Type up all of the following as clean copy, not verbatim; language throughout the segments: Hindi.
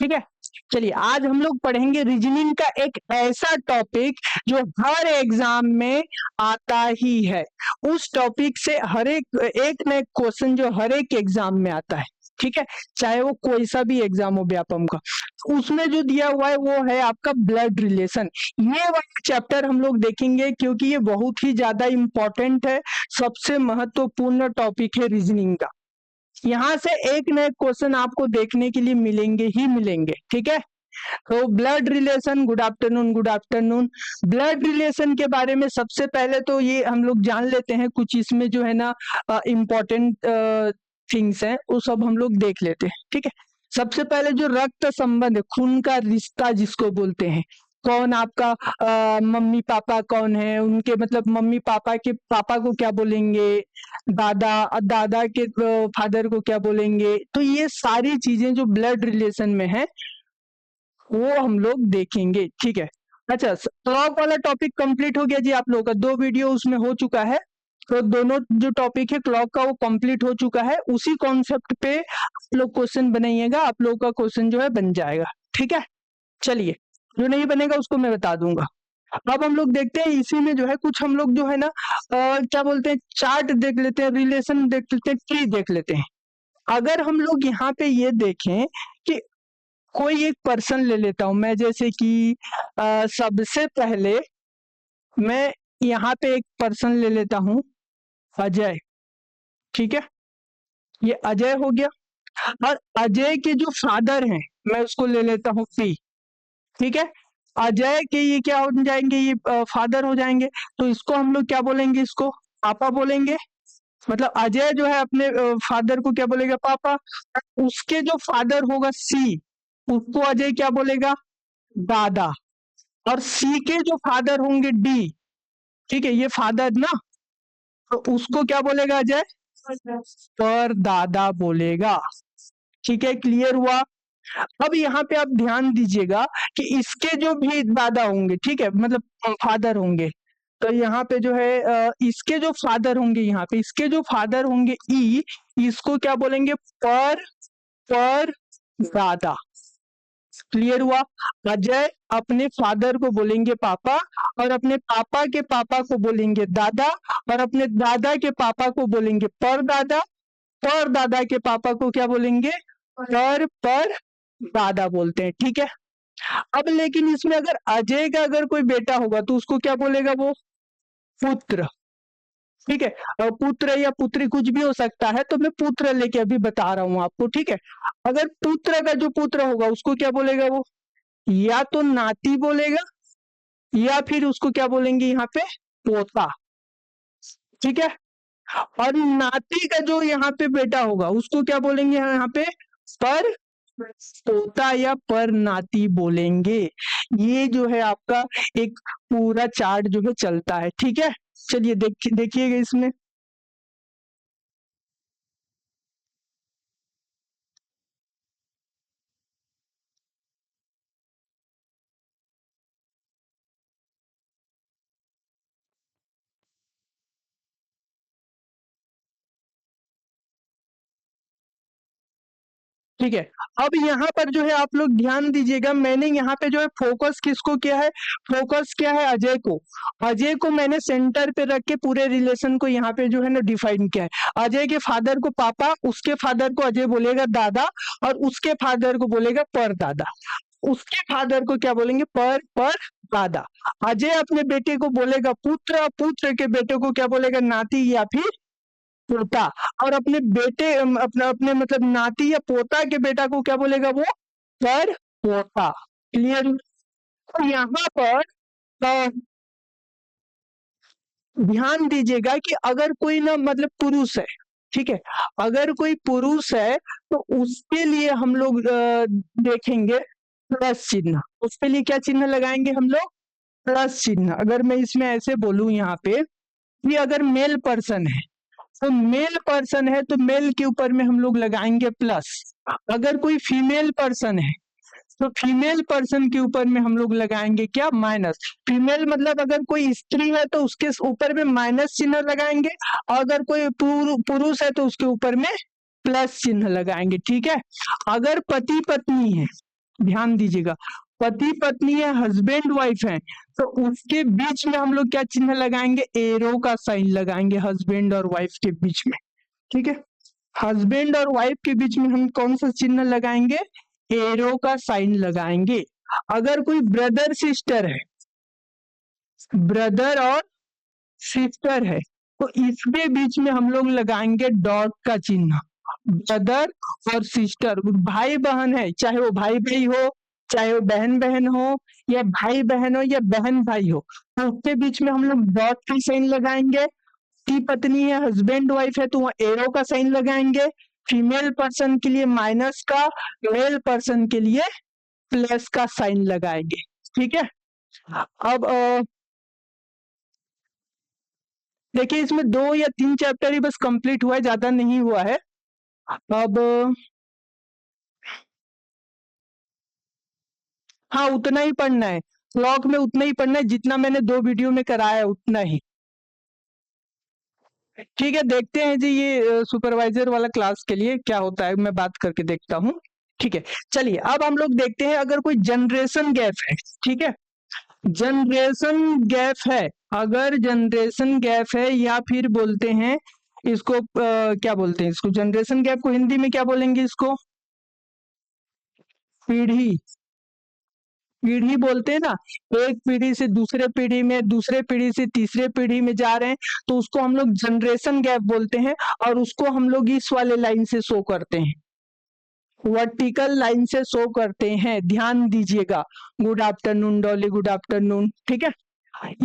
ठीक है। चलिए आज हम लोग पढ़ेंगे रीजनिंग का एक ऐसा टॉपिक जो हर एग्जाम में आता ही है। उस टॉपिक से हर एक न एक क्वेश्चन जो हर एक एग्जाम में आता है, ठीक है, चाहे वो कोई सा भी एग्जाम हो व्यापम का। उसमें जो दिया हुआ है वो है आपका ब्लड रिलेशन। ये वाला चैप्टर हम लोग देखेंगे क्योंकि ये बहुत ही ज्यादा इंपॉर्टेंट है, सबसे महत्वपूर्ण टॉपिक है रीजनिंग का। यहाँ से एक न एक क्वेश्चन आपको देखने के लिए मिलेंगे ही मिलेंगे, ठीक है। तो blood relation, good afternoon, good afternoon. Blood relation के बारे में सबसे पहले तो ये हम लोग जान लेते हैं, कुछ इसमें जो है ना इम्पोर्टेंट थिंग्स हैं वो सब हम लोग देख लेते हैं, ठीक है। सबसे पहले जो रक्त संबंध, खून का रिश्ता जिसको बोलते हैं, कौन आपका मम्मी पापा कौन है, उनके मतलब मम्मी पापा के पापा को क्या बोलेंगे, दादा दादा के फादर को क्या बोलेंगे। तो ये सारी चीजें जो ब्लड रिलेशन में है वो हम लोग देखेंगे, ठीक है। अच्छा, क्लॉक वाला टॉपिक कंप्लीट हो गया जी आप लोगों का, 2 वीडियो उसमें हो चुका है। तो दोनों जो टॉपिक है क्लॉक का वो कंप्लीट हो चुका है। उसी कॉन्सेप्ट पे आप लोग क्वेश्चन बनाइएगा, आप लोगों का क्वेश्चन जो है बन जाएगा, ठीक है। चलिए, जो नहीं बनेगा उसको मैं बता दूंगा। अब हम लोग देखते हैं इसी में जो है कुछ हम लोग जो है ना क्या बोलते हैं, चार्ट देख लेते हैं, रिलेशन देख लेते हैं, ट्री देख लेते हैं। अगर हम लोग यहाँ पे ये देखें कि कोई एक पर्सन ले लेता हूं मैं, जैसे कि सबसे पहले मैं यहाँ पे एक पर्सन ले लेता हूं, अजय, ठीक है। ये अजय हो गया, और अजय के जो फादर हैं मैं उसको ले लेता हूँ पी, ठीक है। अजय के ये क्या हो जाएंगे, ये फादर हो जाएंगे। तो इसको हम लोग क्या बोलेंगे, इसको पापा बोलेंगे। मतलब अजय जो है अपने फादर को क्या बोलेगा, पापा। उसके जो फादर होगा सी, उसको अजय क्या बोलेगा, दादा। और सी के जो फादर होंगे डी, ठीक है, ये फादर ना, तो उसको क्या बोलेगा अजय, पर दादा बोलेगा, ठीक है। क्लियर हुआ। अब यहाँ पे आप ध्यान दीजिएगा कि इसके जो भी दादा होंगे, ठीक है, मतलब फादर होंगे, तो यहाँ पे जो है इसके जो फादर होंगे, यहाँ पे इसके जो फादर होंगे ई, इसको क्या बोलेंगे, पर दादा। क्लियर हुआ। अजय अपने फादर को बोलेंगे पापा, और अपने पापा के पापा को बोलेंगे दादा, और अपने दादा के पापा को बोलेंगे पर दादा, पर दादा के पापा को क्या बोलेंगे, पर दादा बोलते हैं, ठीक है। अब लेकिन इसमें अगर अजय का अगर कोई बेटा होगा तो उसको क्या बोलेगा, वो पुत्र, ठीक है। और पुत्र या पुत्री कुछ भी हो सकता है, तो मैं पुत्र लेके अभी बता रहा हूं आपको, ठीक है। अगर पुत्र का जो पुत्र होगा उसको क्या बोलेगा, वो या तो नाती बोलेगा, या फिर उसको क्या बोलेंगे यहाँ पे, पोता, ठीक है। और नाती का जो यहाँ पे बेटा होगा उसको क्या बोलेंगे यहाँ पे, पर पोता या पर नाती बोलेंगे। ये जो है आपका एक पूरा चार्ट जो है चलता है, ठीक है। चलिए देखिएगा इसमें। ठीक है। अब यहाँ पर जो है आप लोग ध्यान दीजिएगा, मैंने यहाँ पे जो है फोकस किसको किया है, फोकस किया है अजय को। अजय को मैंने सेंटर पे रख के पूरे रिलेशन को यहाँ पे जो है ना डिफाइन किया है। अजय के फादर को पापा, उसके फादर को अजय बोलेगा दादा, और उसके फादर को बोलेगा पर दादा। उसके फादर को क्या बोलेंगे, पर दादा। अजय अपने बेटे को बोलेगा पुत्र, पुत्र के बेटे को क्या बोलेगा, नाती या फिर पोता। और अपने बेटे अपने अपने मतलब नाती या पोता के बेटा को क्या बोलेगा, वो पर पोता। क्लियर। तो यहाँ पर अ, ध्यान दीजिएगा कि अगर कोई ना मतलब पुरुष है, ठीक है, अगर कोई पुरुष है तो उसके लिए हम लोग देखेंगे प्लस चिन्ह। उसके लिए क्या चिन्ह लगाएंगे हम लोग, प्लस चिन्ह। अगर मैं इसमें ऐसे बोलूं यहाँ पे कि अगर मेल पर्सन है, तो मेल पर्सन है तो मेल के ऊपर में हम लोग लगाएंगे प्लस। अगर कोई फीमेल पर्सन है तो फीमेल पर्सन के ऊपर में हम लोग लगाएंगे क्या, माइनस। फीमेल मतलब अगर कोई स्त्री है तो उसके ऊपर में माइनस चिन्ह लगाएंगे, और अगर कोई पुरुष है तो उसके ऊपर में प्लस चिन्ह लगाएंगे, ठीक है। अगर पति पत्नी है ध्यान दीजिएगा, पति पत्नी है, हस्बैंड वाइफ है, तो उसके बीच में हम लोग क्या चिन्ह लगाएंगे, एरो का साइन लगाएंगे हस्बैंड और वाइफ के बीच में। ठीक है, हस्बैंड और वाइफ के बीच में हम कौन सा चिन्ह लगाएंगे, एरो का साइन लगाएंगे। अगर कोई ब्रदर सिस्टर है, ब्रदर और सिस्टर है, तो इसके बीच में हम लोग लगाएंगे डॉट का चिन्ह। ब्रदर और सिस्टर, भाई बहन है, चाहे वो भाई भाई हो, चाहे वो बहन बहन हो, या भाई बहन हो, या बहन भाई हो, तो उसके बीच में हम लोग डॉट का साइन लगाएंगे। पति पत्नी है, हस्बैंड वाइफ है, तो वहां एरो का साइन लगाएंगे। फीमेल पर्सन के लिए माइनस का, मेल पर्सन के लिए प्लस का साइन लगाएंगे। ठीक है, अब देखिए इसमें 2 या 3 चैप्टर ही बस कंप्लीट हुआ है, ज्यादा नहीं हुआ है। अब हाँ, उतना ही पढ़ना है, ब्लॉक में उतना ही पढ़ना है जितना मैंने 2 वीडियो में कराया है, उतना ही। ठीक है, देखते हैं जी ये सुपरवाइजर वाला क्लास के लिए क्या होता है, मैं बात करके देखता हूँ। ठीक है, चलिए अब हम लोग देखते हैं अगर कोई जनरेशन गैप है। ठीक है, जनरेशन गैप है, अगर जनरेशन गैप है, या फिर बोलते हैं इसको क्या बोलते हैं, इसको जनरेशन गैप को हिंदी में क्या बोलेंगे, इसको पीढ़ी, पीढ़ी बोलते हैं ना। एक पीढ़ी से दूसरे पीढ़ी में, दूसरे पीढ़ी से तीसरे पीढ़ी में जा रहे हैं, तो उसको हम लोग जनरेशन गैप बोलते हैं, और उसको हम लोग इस वाले लाइन से शो करते हैं, वर्टिकल लाइन से शो करते हैं। ध्यान दीजिएगा, good afternoon Dolly, good afternoon. ठीक है,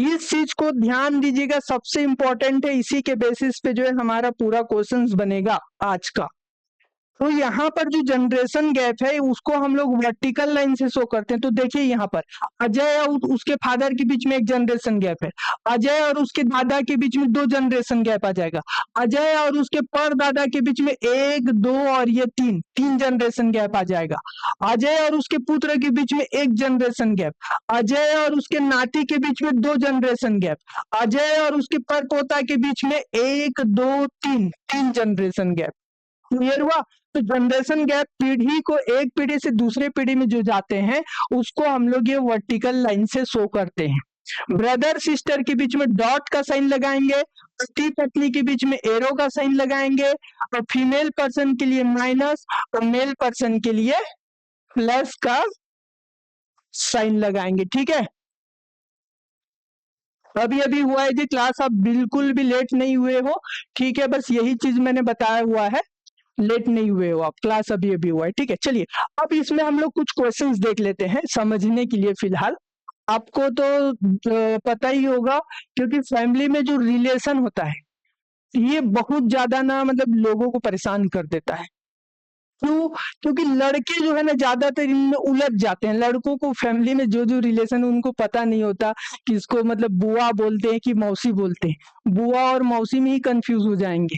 इस चीज को ध्यान दीजिएगा, सबसे इंपॉर्टेंट है, इसी के बेसिस पे जो है हमारा पूरा क्वेश्चंस बनेगा आज का। तो यहाँ पर जो जनरेशन गैप है उसको हम लोग वर्टिकल लाइन से शो करते हैं। तो देखिए यहाँ पर अजय और उसके फादर के बीच में एक जनरेशन गैप है, अजय और उसके दादा के बीच में 2 जनरेशन गैप आ जाएगा, अजय और उसके परदादा के बीच में 1 2 और ये 3 जनरेशन गैप आ जाएगा, अजय और उसके पुत्र के बीच में 1 जनरेशन गैप, अजय और उसके नाती के बीच में 2 जनरेशन गैप, अजय और उसके परपोता के बीच में 1 2 3 जनरेशन गैप। क्लियर हुआ? तो जनरेशन गैप पीढ़ी को, एक पीढ़ी से दूसरे पीढ़ी में जो जाते हैं उसको हम लोग ये वर्टिकल लाइन से शो करते हैं। ब्रदर सिस्टर के बीच में डॉट का साइन लगाएंगे, पति पत्नी के बीच में एरो का साइन लगाएंगे, और फीमेल पर्सन के लिए माइनस और मेल पर्सन के लिए प्लस का साइन लगाएंगे। ठीक है, अभी अभी हुआ है जी क्लास, आप बिल्कुल भी लेट नहीं हुए हो। ठीक है, बस यही चीज मैंने बताया हुआ है, लेट नहीं हुए हो आप, क्लास अभी अभी हुआ है। ठीक है, चलिए अब इसमें हम लोग कुछ क्वेश्चंस देख लेते हैं समझने के लिए। फिलहाल आपको तो पता ही होगा, क्योंकि फैमिली में जो रिलेशन होता है ये बहुत ज्यादा ना, मतलब लोगों को परेशान कर देता है। क्यों? क्योंकि लड़के जो है ना ज्यादातर इनमें उलझ जाते हैं, लड़कों को फैमिली में जो जो रिलेशन उनको पता नहीं होता, किसको मतलब बुआ बोलते हैं कि मौसी बोलते हैं, बुआ और मौसी में ही कंफ्यूज हो जाएंगे।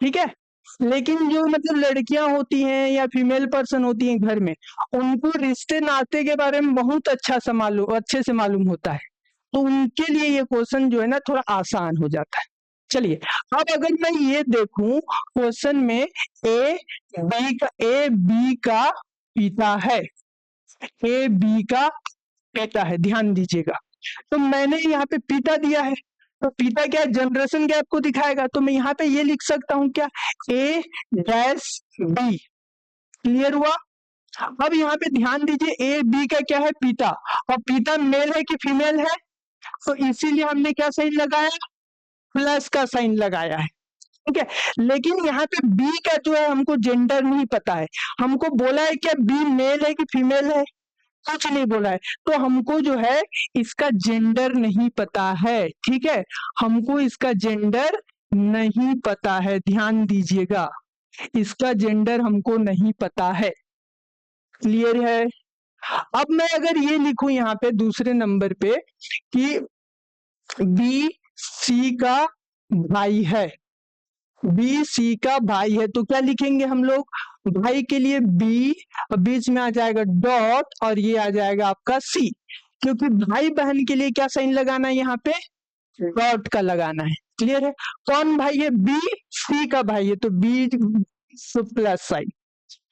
ठीक है, लेकिन जो मतलब लड़कियां होती हैं या फीमेल पर्सन होती हैं घर में, उनको रिश्ते नाते के बारे में बहुत अच्छे से मालूम होता है, तो उनके लिए ये क्वेश्चन जो है ना थोड़ा आसान हो जाता है। चलिए अब अगर मैं ये देखूं क्वेश्चन में, ए बी का पिता है, ए बी का पिता है, ध्यान दीजिएगा। तो मैंने यहाँ पे पिता दिया है, तो पिता क्या जनरेशन गैप को दिखाएगा, तो मैं यहाँ पे ये लिख सकता हूँ क्या, ए डैश बी। क्लियर हुआ? अब यहाँ पे ध्यान दीजिए, ए बी का क्या है, पिता, और पिता मेल है कि फीमेल है, तो इसीलिए हमने क्या साइन लगाया, प्लस का साइन लगाया है। ठीक है, लेकिन यहाँ पे बी का जो है हमको जेंडर नहीं पता है, हमको बोला है क्या बी मेल है कि फीमेल है, कुछ नहीं बोला है, तो हमको जो है इसका जेंडर नहीं पता है। ठीक है, हमको इसका जेंडर नहीं पता है, ध्यान दीजिएगा, इसका जेंडर हमको नहीं पता है। क्लियर है? अब मैं अगर ये लिखूं यहाँ पे दूसरे नंबर पे कि बी सी का भाई है, बी सी का भाई है, तो क्या लिखेंगे हम लोग, भाई के लिए बी, बीच में आ जाएगा डॉट, और ये आ जाएगा आपका सी, क्योंकि भाई बहन के लिए क्या साइन लगाना है, यहाँ पे डॉट का लगाना है। क्लियर है? कौन भाई है, बी सी का भाई है, तो बी प्लस साइन।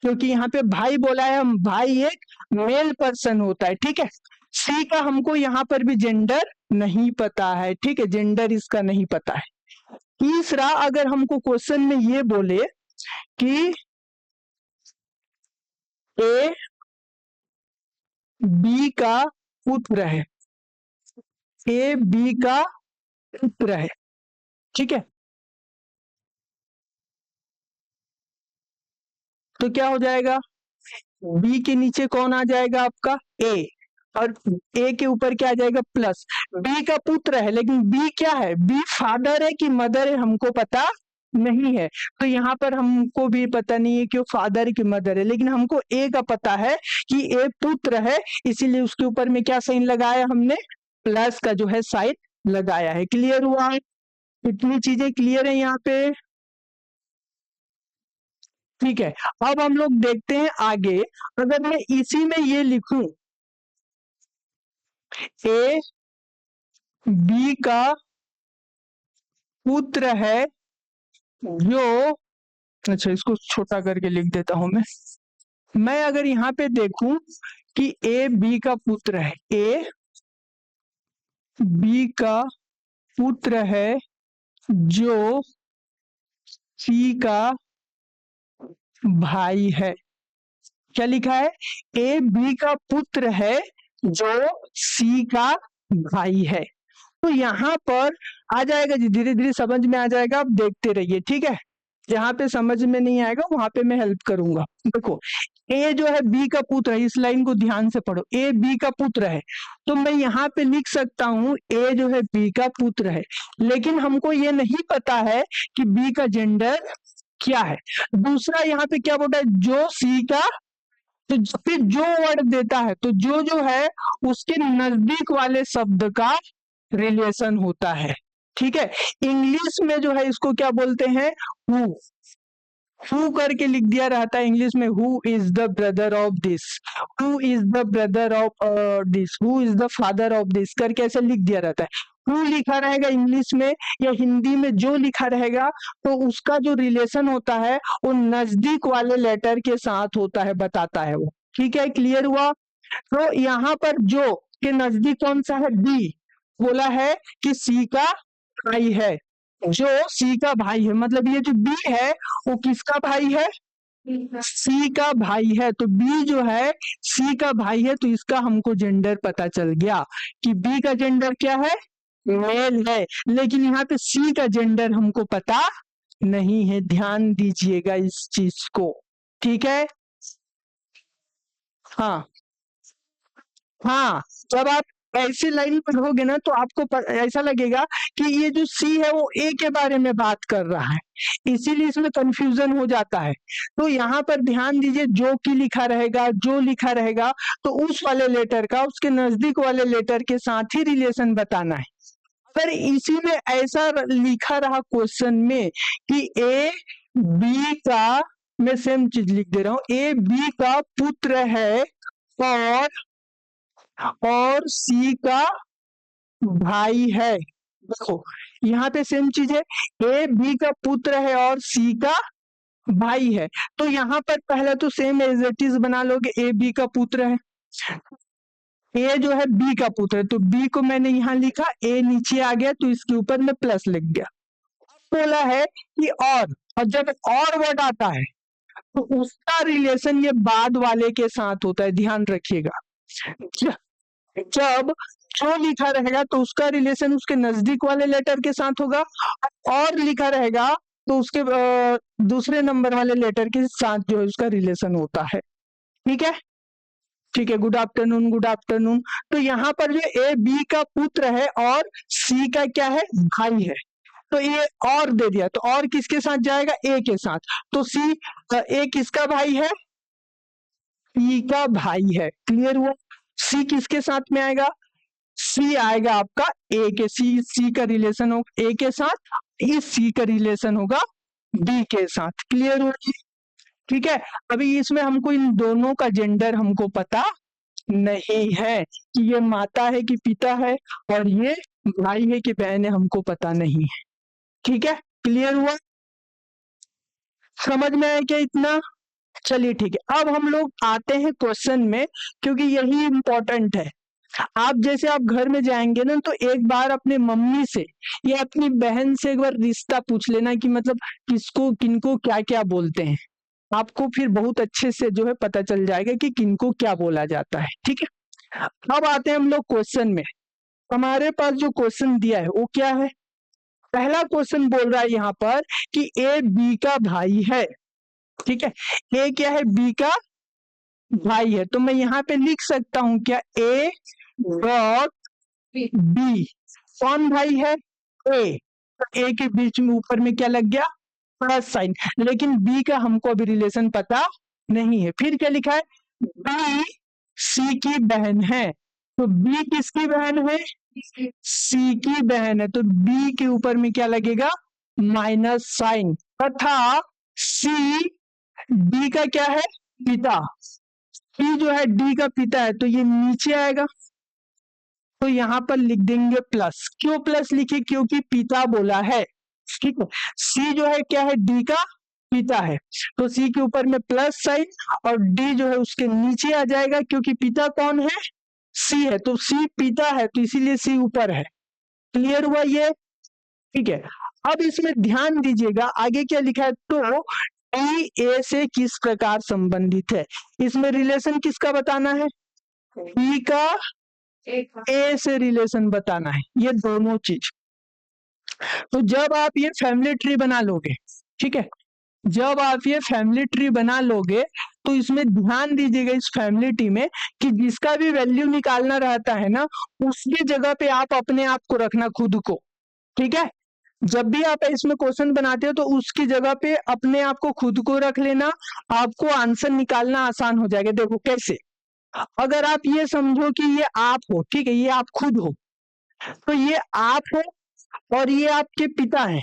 क्योंकि यहाँ पे भाई बोला है, हम भाई एक मेल पर्सन होता है, ठीक है। सी का हमको यहाँ पर भी जेंडर नहीं पता है, ठीक है, जेंडर इसका नहीं पता है। तीसरा, अगर हमको क्वेश्चन में ये बोले कि ए बी का पुत्र है, ए बी का पुत्र है, ठीक है, तो क्या हो जाएगा, बी के नीचे कौन आ जाएगा आपका ए, और ए के ऊपर क्या आ जाएगा प्लस। बी का पुत्र है, लेकिन बी क्या है, बी फादर है कि मदर है हमको पता नहीं है, तो यहाँ पर हमको भी पता नहीं है कि वो फादर है कि मदर है, लेकिन हमको ए का पता है कि ए पुत्र है, इसीलिए उसके ऊपर में क्या साइन लगाया हमने, प्लस का जो है साइन लगाया है। क्लियर हुआ, इतनी चीजें क्लियर है यहाँ पे, ठीक है। अब हम लोग देखते हैं आगे, अगर मैं इसी में ये लिखूं ए बी का पुत्र है जो, अच्छा इसको छोटा करके लिख देता हूं मैं अगर यहाँ पे देखूं कि ए बी का पुत्र है, ए बी का पुत्र है जो सी का भाई है, क्या लिखा है, ए बी का पुत्र है जो सी का भाई है। तो यहाँ पर आ जाएगा जी, धीरे धीरे समझ में आ जाएगा, आप देखते रहिए, ठीक है। जहां पे समझ में नहीं आएगा वहां पे मैं हेल्प करूंगा। देखो, ए जो है बी का पुत्र है, इस लाइन को ध्यान से पढ़ो, ए बी का पुत्र है, तो मैं यहाँ पे लिख सकता हूँ ए जो है बी का पुत्र है, लेकिन हमको ये नहीं पता है कि बी का जेंडर क्या है। दूसरा यहाँ पे क्या बोला है, जो सी का, तो फिर जो वर्ड देता है तो जो जो है उसके नजदीक वाले शब्द का रिलेशन होता है, ठीक है। इंग्लिश में जो है इसको क्या बोलते हैं, हु करके लिख दिया रहता है इंग्लिश में, who is the brother of this, who is the brother of this, who is the father of this करके ऐसे लिख दिया रहता है। हु लिखा रहेगा इंग्लिश में या हिंदी में, जो लिखा रहेगा तो उसका जो रिलेशन होता है वो नजदीक वाले लेटर के साथ होता है, बताता है वो, ठीक है। क्लियर हुआ। तो यहाँ पर जो के नजदीक कौन सा है, डी, बोला है कि सी का भाई है, जो सी का भाई है, मतलब ये जो बी है वो किसका भाई है, सी का भाई है। तो बी जो है सी का भाई है, तो इसका हमको जेंडर पता चल गया कि बी का जेंडर क्या है, मेल है, लेकिन यहाँ पे सी का जेंडर हमको पता नहीं है, ध्यान दीजिएगा इस चीज को, ठीक है। हाँ हाँ, जब आप ऐसी लाइन पढ़ोगे ना तो आपको ऐसा लगेगा कि ये जो सी है वो ए के बारे में बात कर रहा है, इसीलिए इसमें कंफ्यूजन हो जाता है। तो यहाँ पर ध्यान दीजिए, जो की लिखा रहेगा, जो लिखा रहेगा तो उस वाले लेटर का उसके नजदीक वाले लेटर के साथ ही रिलेशन बताना है। अगर इसी में ऐसा लिखा रहा क्वेश्चन में कि ए बी का, मैं सेम चीज लिख दे रहा हूं, ए बी का पुत्र है और सी का भाई है, देखो यहाँ पे सेम चीज है, ए बी का पुत्र है और सी का भाई है, तो यहाँ पर पहले तो सेम एज इट इज बना लोगे, ए बी का पुत्र है, ए जो है बी का पुत्र है, तो बी को मैंने यहाँ लिखा, ए नीचे आ गया तो इसके ऊपर में प्लस लिख गया। बोला है कि और जब और वर्ड आता है तो उसका रिलेशन ये बाद वाले के साथ होता है, ध्यान रखिएगा। जब जो लिखा रहेगा तो उसका रिलेशन उसके नजदीक वाले लेटर के साथ होगा, और लिखा रहेगा तो उसके दूसरे नंबर वाले लेटर के साथ जो है उसका रिलेशन होता है, ठीक है। ठीक है, गुड आफ्टरनून, गुड आफ्टरनून। तो यहाँ पर जो ए बी का पुत्र है और सी का क्या है, भाई है, तो ये और दे दिया, तो और किसके साथ जाएगा, ए के साथ, तो सी, ए किसका भाई है, सी का भाई है। क्लियर हुआ। सी किसके साथ में आएगा, सी आएगा आपका ए के, सी का रिलेशन होगा ए के साथ, इस सी का रिलेशन होगा बी के साथ। क्लियर हो, ठीक है। अभी इसमें हमको इन दोनों का जेंडर हमको पता नहीं है कि ये माता है कि पिता है, और ये भाई है कि बहन है, हमको पता नहीं है, ठीक है। क्लियर हुआ, समझ में आया क्या इतना। चलिए ठीक है, अब हम लोग आते हैं क्वेश्चन में, क्योंकि यही इम्पोर्टेंट है। आप जैसे आप घर में जाएंगे ना, तो एक बार अपने मम्मी से या अपनी बहन से एक बार रिश्ता पूछ लेना कि मतलब किसको किनको क्या क्या बोलते हैं। आपको फिर बहुत अच्छे से जो है पता चल जाएगा कि किनको क्या बोला जाता है। ठीक है, अब आते हैं हम लोग क्वेश्चन में। हमारे पास जो क्वेश्चन दिया है वो क्या है? पहला क्वेश्चन बोल रहा है यहाँ पर कि ए बी का भाई है। ठीक है, ए क्या है? बी का भाई है। तो मैं यहाँ पे लिख सकता हूं क्या? A dot B. कौन भाई है? ए। तो ए के बीच में ऊपर में क्या लग गया? Plus sign. लेकिन बी का हमको अभी रिलेशन पता नहीं है। फिर क्या लिखा है? बी सी की बहन है। तो बी किसकी बहन है? सी की बहन है। तो बी के ऊपर में क्या लगेगा? Minus sign. तथा सी डी का क्या है? पिता। सी जो है डी का पिता है, तो ये नीचे आएगा। तो यहाँ पर लिख देंगे प्लस। क्यों प्लस लिखे? क्योंकि पिता बोला है। ठीक है, सी जो है क्या है? डी का पिता है। तो सी के ऊपर में प्लस साइन और डी जो है उसके नीचे आ जाएगा, क्योंकि पिता कौन है? सी है। तो सी पिता है, तो इसीलिए सी ऊपर है। क्लियर हुआ ये? ठीक है, अब इसमें ध्यान दीजिएगा आगे क्या लिखा है। तो डी ए से किस प्रकार संबंधित है? इसमें रिलेशन किसका बताना है? बी का ए से रिलेशन बताना है, ये दोनों चीज। तो जब आप ये फैमिली ट्री बना लोगे, ठीक है, जब आप ये फैमिली ट्री बना लोगे तो इसमें ध्यान दीजिएगा इस फैमिली ट्री में कि जिसका भी वैल्यू निकालना रहता है ना, उसकी जगह पे आप अपने आप को रखना, खुद को। ठीक है, जब भी आप इसमें क्वेश्चन बनाते हो तो उसकी जगह पे अपने आप को खुद को रख लेना, आपको आंसर निकालना आसान हो जाएगा। देखो कैसे, अगर आप ये समझो कि ये आप हो, ठीक है, ये आप खुद हो, तो ये आप हो और ये आपके पिता हैं,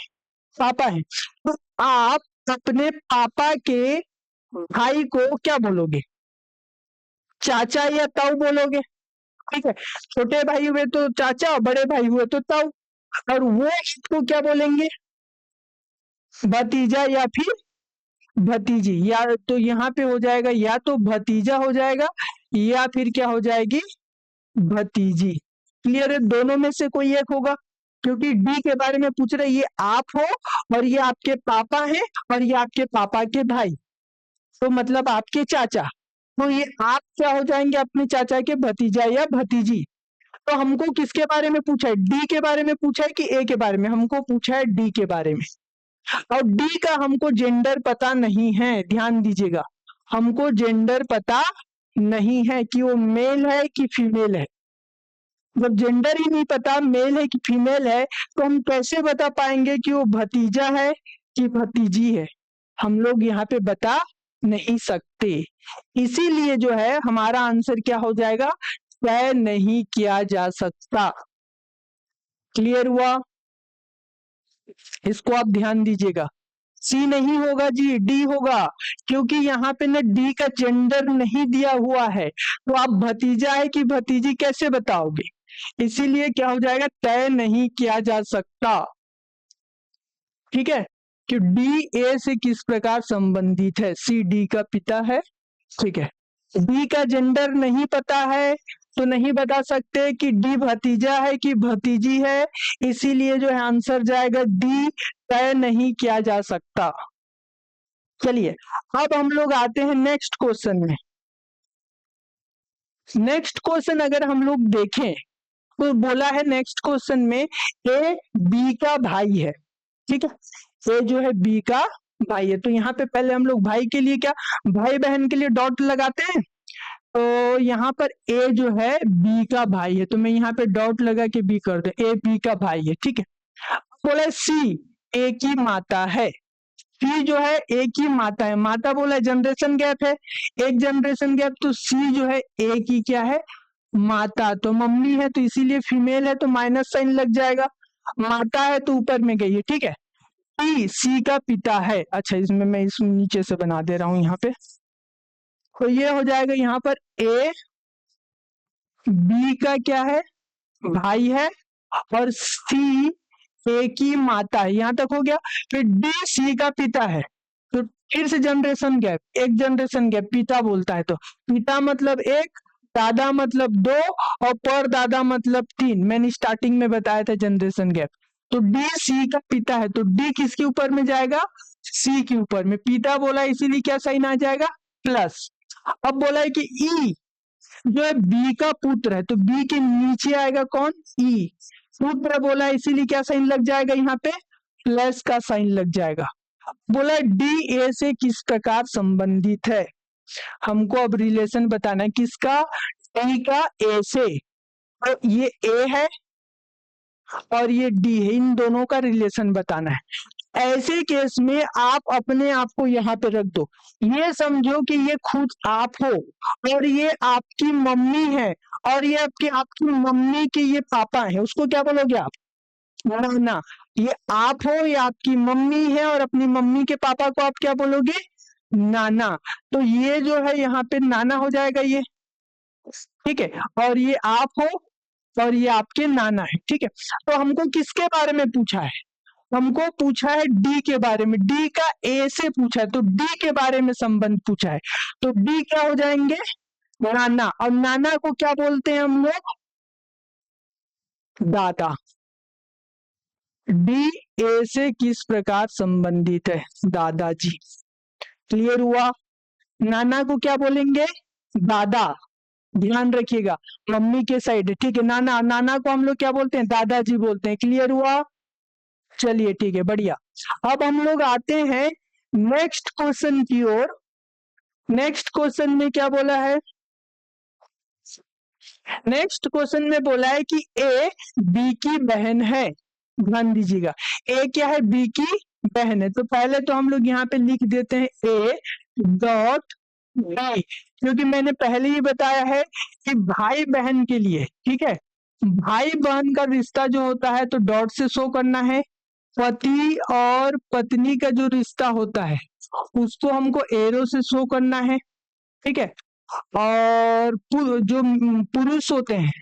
पापा हैं। तो आप अपने पापा के भाई को क्या बोलोगे? चाचा या ताऊ बोलोगे। ठीक है, छोटे भाई हुए तो चाचा, बड़े भाई हुए तो ताऊ। और वो इसको क्या बोलेंगे? भतीजा या फिर भतीजी। या तो यहाँ पे हो जाएगा, या तो भतीजा हो जाएगा या फिर क्या हो जाएगी? भतीजी। क्लियर है? दोनों में से कोई एक होगा, क्योंकि डी के बारे में पूछ रहे, ये आप हो और ये आपके पापा हैं और ये आपके पापा के भाई, तो मतलब आपके चाचा। तो ये आप क्या हो जाएंगे? अपने चाचा के भतीजा या भतीजी। तो हमको किसके बारे में पूछा है? डी के बारे में पूछा है कि ए के बारे में? हमको पूछा है डी के बारे में। और डी का हमको जेंडर पता नहीं है, ध्यान दीजिएगा, हमको जेंडर पता नहीं है कि वो मेल है कि फीमेल है। जब जेंडर ही नहीं पता मेल है कि फीमेल है, तो हम कैसे बता पाएंगे कि वो भतीजा है कि भतीजी है? हम लोग यहाँ पे बता नहीं सकते। इसीलिए जो है हमारा आंसर क्या हो जाएगा? तय नहीं किया जा सकता। क्लियर हुआ? इसको आप ध्यान दीजिएगा। सी नहीं होगा जी, डी होगा, क्योंकि यहाँ पे ना डी का जेंडर नहीं दिया हुआ है, तो आप भतीजा है कि भतीजी कैसे बताओगे? इसीलिए क्या हो जाएगा? तय नहीं किया जा सकता। ठीक है, कि डी ए से किस प्रकार संबंधित है? सी डी का पिता है। ठीक है, डी का जेंडर नहीं पता है, तो नहीं बता सकते कि डी भतीजा है कि भतीजी है। इसीलिए जो है आंसर जाएगा डी, तय नहीं किया जा सकता। चलिए, अब हम लोग आते हैं नेक्स्ट क्वेश्चन में। नेक्स्ट क्वेश्चन अगर हम लोग देखें तो बोला है नेक्स्ट क्वेश्चन में ए बी का भाई है। ठीक है, ए जो है बी का भाई है। तो यहाँ पे पहले हम लोग भाई के लिए क्या, भाई बहन के लिए डॉट लगाते हैं। तो यहाँ पर ए जो है बी का भाई है, तो मैं यहाँ पे डॉट लगा के बी कर दे, ए बी का भाई है। ठीक है, बोला सी ए की माता है। सी जो है ए की माता है, माता बोला जनरेशन गैप है, एक जनरेशन गैप, तो सी जो है ए की क्या है? माता। तो मम्मी है तो इसीलिए फीमेल है, तो माइनस साइन लग जाएगा। माता है तो ऊपर में गई है। ठीक है, सी का पिता है। अच्छा, इसमें मैं इस नीचे से बना दे रहा हूं यहाँ पे। तो ये हो जाएगा यहाँ पर ए बी का क्या है? भाई है, और सी ए की माता है। यहां तक हो गया। फिर डी सी का पिता है, तो फिर से जनरेशन गैप, एक जनरेशन गैप, पिता बोलता है तो पिता मतलब एक, दादा मतलब दो, और पर दादा मतलब तीन। मैंने स्टार्टिंग में बताया था जनरेशन गैप। तो डी सी का पिता है, तो डी किसके ऊपर में जाएगा, सी के ऊपर में। पिता बोला इसीलिए क्या साइन आ जाएगा, प्लस। अब बोला है कि ई जो है बी का पुत्र है, तो बी के नीचे आएगा कौन, ई। पुत्र बोला इसीलिए क्या साइन लग जाएगा यहाँ पे, प्लस का साइन लग जाएगा। बोला डी ए से किस प्रकार संबंधित है, हमको अब रिलेशन बताना है किसका, डी का ए से। तो ये ए है और ये डी है, इन दोनों का रिलेशन बताना है। ऐसे केस में आप अपने आप को यहाँ पे रख दो, ये समझो कि ये खुद आप हो और ये आपकी मम्मी है और ये आपकी मम्मी के ये पापा है, उसको क्या बोलोगे आप, नाना। ये आप हो, ये आपकी मम्मी है और अपनी मम्मी के पापा को आप क्या बोलोगे, नाना। तो ये जो है यहाँ पे नाना हो जाएगा ये, ठीक है। और ये आप हो और ये आपके नाना है, ठीक है। तो हमको किसके बारे में पूछा है, हमको पूछा है डी के बारे में, डी का ए से पूछा है, तो डी के बारे में संबंध पूछा है। तो डी क्या हो जाएंगे, नाना। और नाना को क्या बोलते हैं हम लोग, दादा। डी ए से किस प्रकार संबंधित है, दादाजी। क्लियर हुआ। नाना को क्या बोलेंगे, दादा, ध्यान रखिएगा मम्मी के साइड, ठीक है। नाना, नाना को हम लोग क्या बोलते हैं, दादाजी बोलते हैं। क्लियर हुआ, चलिए ठीक है, बढ़िया। अब हम लोग आते हैं नेक्स्ट क्वेश्चन की ओर। नेक्स्ट क्वेश्चन में क्या बोला है, नेक्स्ट क्वेश्चन में बोला है कि ए बी की बहन है। ध्यान दीजिएगा, ए क्या है, बी की बहन है। तो पहले तो हम लोग यहाँ पे लिख देते हैं ए डॉट बी, क्योंकि मैंने पहले ही बताया है कि भाई बहन के लिए, ठीक है, भाई बहन का रिश्ता जो होता है तो डॉट से शो करना है। पति और पत्नी का जो रिश्ता होता है उसको हमको एरो से शो करना है, ठीक है। और जो पुरुष होते हैं,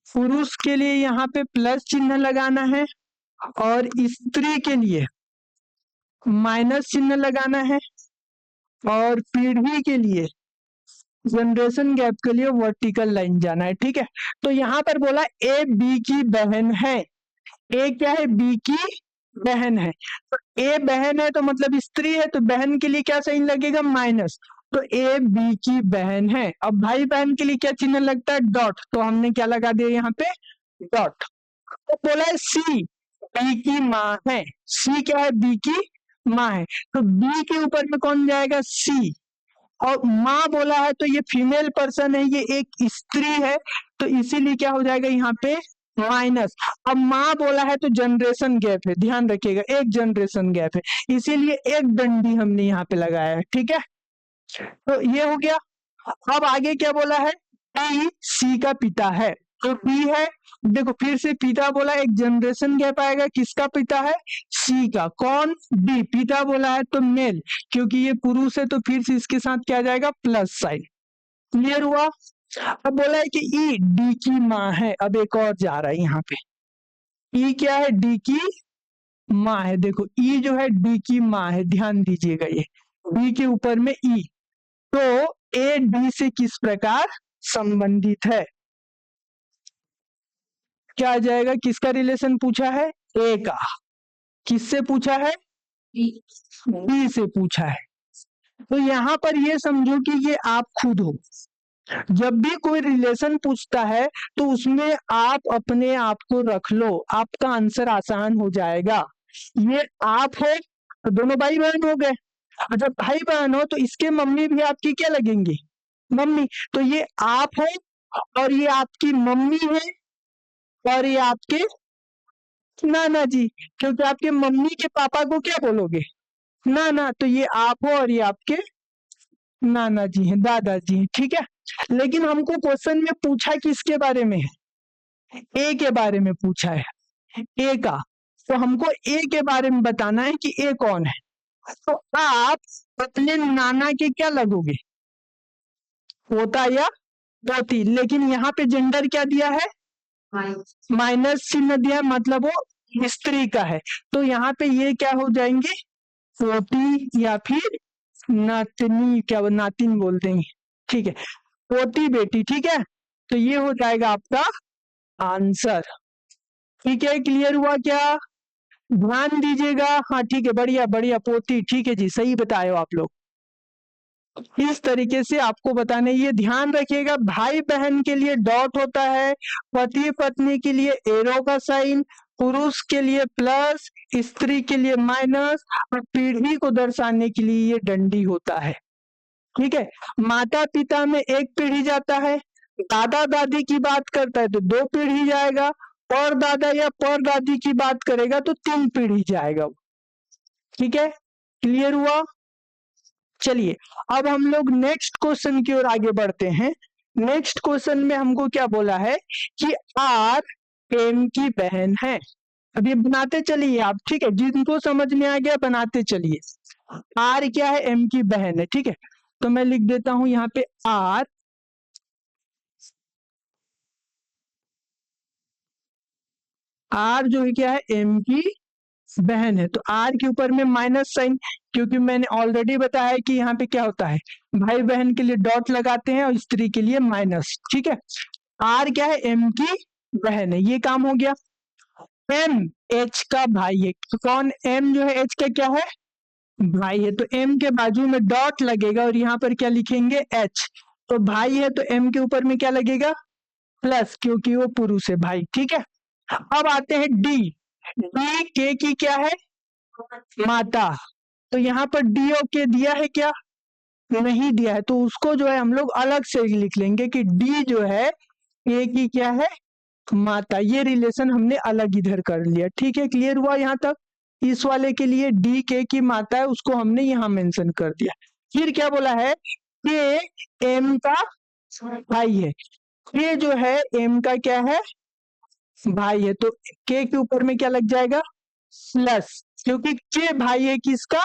पुरुष के लिए यहाँ पे प्लस चिन्ह लगाना है और स्त्री के लिए माइनस चिन्ह लगाना है और पीढ़ी के लिए, जनरेशन गैप के लिए वर्टिकल लाइन जाना है, ठीक है। तो यहाँ पर बोला ए बी की बहन है, ए क्या है, बी की बहन है। तो ए बहन है तो मतलब स्त्री है, तो बहन के लिए क्या साइन लगेगा, माइनस। तो ए बी की बहन है। अब भाई बहन के लिए क्या चिन्ह लगता है, डॉट, तो हमने क्या लगा दिया यहाँ पे, डॉट। तो बोला है सी बी की माँ है, सी क्या है, बी की माँ है। तो बी के ऊपर में कौन जाएगा, सी। और माँ बोला है तो ये फीमेल पर्सन है, ये एक स्त्री है, तो इसीलिए क्या हो जाएगा यहाँ पे, माइनस। अब माँ बोला है तो जनरेशन गैप है, ध्यान रखिएगा, एक जनरेशन गैप है, इसीलिए एक डंडी हमने यहाँ पे लगाया है, ठीक है। तो ये हो गया। अब आगे क्या बोला है, बी सी का पिता है, तो बी है, देखो फिर से पिता बोला, एक जनरेशन गैप आएगा, किसका पिता है, सी का। कौन, बी। पिता बोला है तो मेल, क्योंकि ये पुरुष है तो फिर से इसके साथ क्या जाएगा, प्लस साइन। क्लियर हुआ। अब बोला है कि ई डी की माँ है। अब एक और जा रहा है यहाँ पे, ई क्या है, डी की माँ है। देखो ई जो है डी की माँ है, ध्यान दीजिएगा, ये डी के ऊपर में ई। तो ए डी से किस प्रकार संबंधित है, क्या आ जाएगा, किसका रिलेशन पूछा है, ए का। किससे पूछा है, बी से पूछा है। तो यहाँ पर ये समझो कि ये आप खुद हो, जब भी कोई रिलेशन पूछता है तो उसमें आप अपने आप को रख लो, आपका आंसर आसान हो जाएगा। ये आप है तो दोनों भाई बहन हो गए, और जब भाई बहन हो तो इसके मम्मी भी आपकी क्या लगेंगी, मम्मी। तो ये आप है और ये आपकी मम्मी है और ये आपके नाना जी, क्योंकि आपके मम्मी के पापा को क्या बोलोगे, नाना। तो ये आप हो और ये आपके नाना जी हैं, दादाजी हैं, ठीक है। लेकिन हमको क्वेश्चन में पूछा किसके बारे में है, ए के बारे में पूछा है, ए का। तो हमको ए के बारे में बताना है कि ए कौन है। तो आप अपने नाना के क्या लगोगे, पोता या पोती। लेकिन यहाँ पे जेंडर क्या दिया है, माइनस चिन्ह दिया, मतलब वो स्त्री का है। तो यहाँ पे ये क्या हो जाएंगे, पोती या फिर नातनी, क्या नातिन बोल देंगे, ठीक है, पोती बेटी, ठीक है। तो ये हो जाएगा आपका आंसर, ठीक है। क्लियर हुआ क्या? ध्यान दीजिएगा, हाँ ठीक है, बढ़िया बढ़िया, पोती, ठीक है जी, सही बताए हो आप लोग। इस तरीके से आपको बताने, ये ध्यान रखिएगा, भाई बहन के लिए डॉट होता है, पति पत्नी के लिए एरो का साइन, पुरुष के लिए प्लस, स्त्री के लिए माइनस, और पीढ़ी को दर्शाने के लिए ये डंडी होता है, ठीक है। माता पिता में एक पीढ़ी जाता है, दादा दादी की बात करता है तो 2 पीढ़ी जाएगा, और दादा या पर दादी की बात करेगा तो 3 पीढ़ी जाएगा, ठीक है। क्लियर हुआ? चलिए अब हम लोग नेक्स्ट क्वेश्चन की ओर आगे बढ़ते हैं। नेक्स्ट क्वेश्चन में हमको क्या बोला है कि आर एम की बहन है। अब ये बनाते चलिए आप, ठीक है, जिनको समझ में आ गया बनाते चलिए। आर क्या है? एम की बहन है, ठीक है। तो मैं लिख देता हूं यहाँ पे आर, आर जो है क्या है? एम की बहन है। तो आर के ऊपर में माइनस साइन, क्योंकि मैंने ऑलरेडी बताया कि यहाँ पे क्या होता है, भाई बहन के लिए डॉट लगाते हैं और स्त्री के लिए माइनस, ठीक है। आर क्या है? एम की बहन है, ये काम हो गया। एम एच का भाई है, तो कौन? एम जो है एच का क्या है? भाई है, तो एम के बाजू में डॉट लगेगा और यहाँ पर क्या लिखेंगे? एच। तो भाई है तो एम के ऊपर में क्या लगेगा? प्लस, क्योंकि वो पुरुष है भाई, ठीक है। अब आते हैं डी। डी के की क्या है? माता। तो यहाँ पर डी ओ के दिया है क्या? नहीं दिया है, तो उसको जो है हम लोग अलग से लिख लेंगे कि डी जो है ए की क्या है? माता। ये रिलेशन हमने अलग इधर कर लिया, ठीक है। क्लियर हुआ यहाँ तक? इस वाले के लिए डी के की माता है, उसको हमने यहाँ मेंशन कर दिया। फिर क्या बोला है? के एम का भाई है। के जो है एम का क्या है? भाई है, तो के ऊपर में क्या लग जाएगा? प्लस, क्योंकि के भाई है किसका?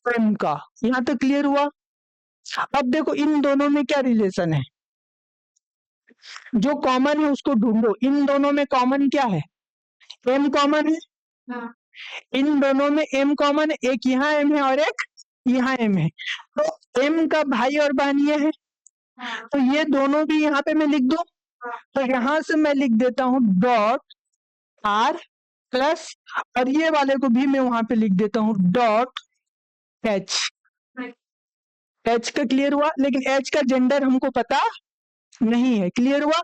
एम का। यहाँ तक क्लियर हुआ? अब देखो इन दोनों में क्या रिलेशन है, जो कॉमन है उसको ढूंढो। इन दोनों में कॉमन क्या है? एम कॉमन है। हाँ। इन दोनों में एम कॉमन है, एक यहाँ एम है और एक यहाँ एम है, तो एम का भाई और बहन ये है। हाँ। तो ये दोनों भी यहाँ पे मैं लिख दूं। हाँ। तो यहाँ से मैं लिख देता हूँ डॉट आर प्लस, और ये वाले को भी मैं वहां पे लिख देता हूँ डॉट एच। एच का क्लियर हुआ? लेकिन एच का जेंडर हमको पता नहीं है। क्लियर हुआ?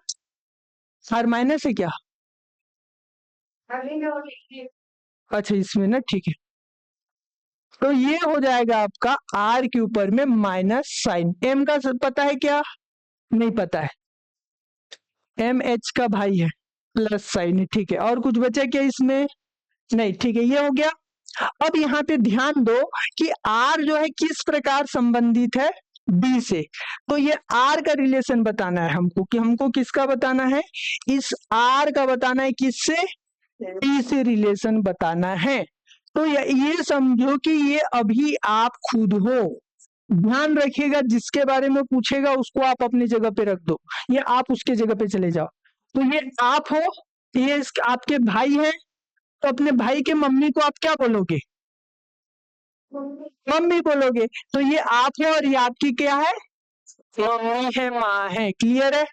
आर माइनस है क्या? अच्छा इसमें ना, ठीक है। तो ये हो जाएगा आपका आर के ऊपर में माइनस साइन। एम का पता है क्या? नहीं पता है। एम एच का भाई है, प्लस साइन है, ठीक है। और कुछ बचा क्या इसमें? नहीं, ठीक है, ये हो गया। अब यहाँ पे ध्यान दो कि आर जो है किस प्रकार संबंधित है बी से। तो ये आर का रिलेशन बताना है हमको, कि हमको किसका बताना है? इस आर का बताना है, किससे? बी से रिलेशन बताना है। तो ये समझो कि ये अभी आप खुद हो। ध्यान रखिएगा, जिसके बारे में पूछेगा उसको आप अपनी जगह पे रख दो, ये आप उसके जगह पे चले जाओ। तो ये आप हो, ये आपके भाई है, तो अपने भाई के मम्मी को आप क्या बोलोगे? मम्मी बोलोगे। तो ये आप है और ये आपकी क्या है? मम्मी है, माँ है। क्लियर है?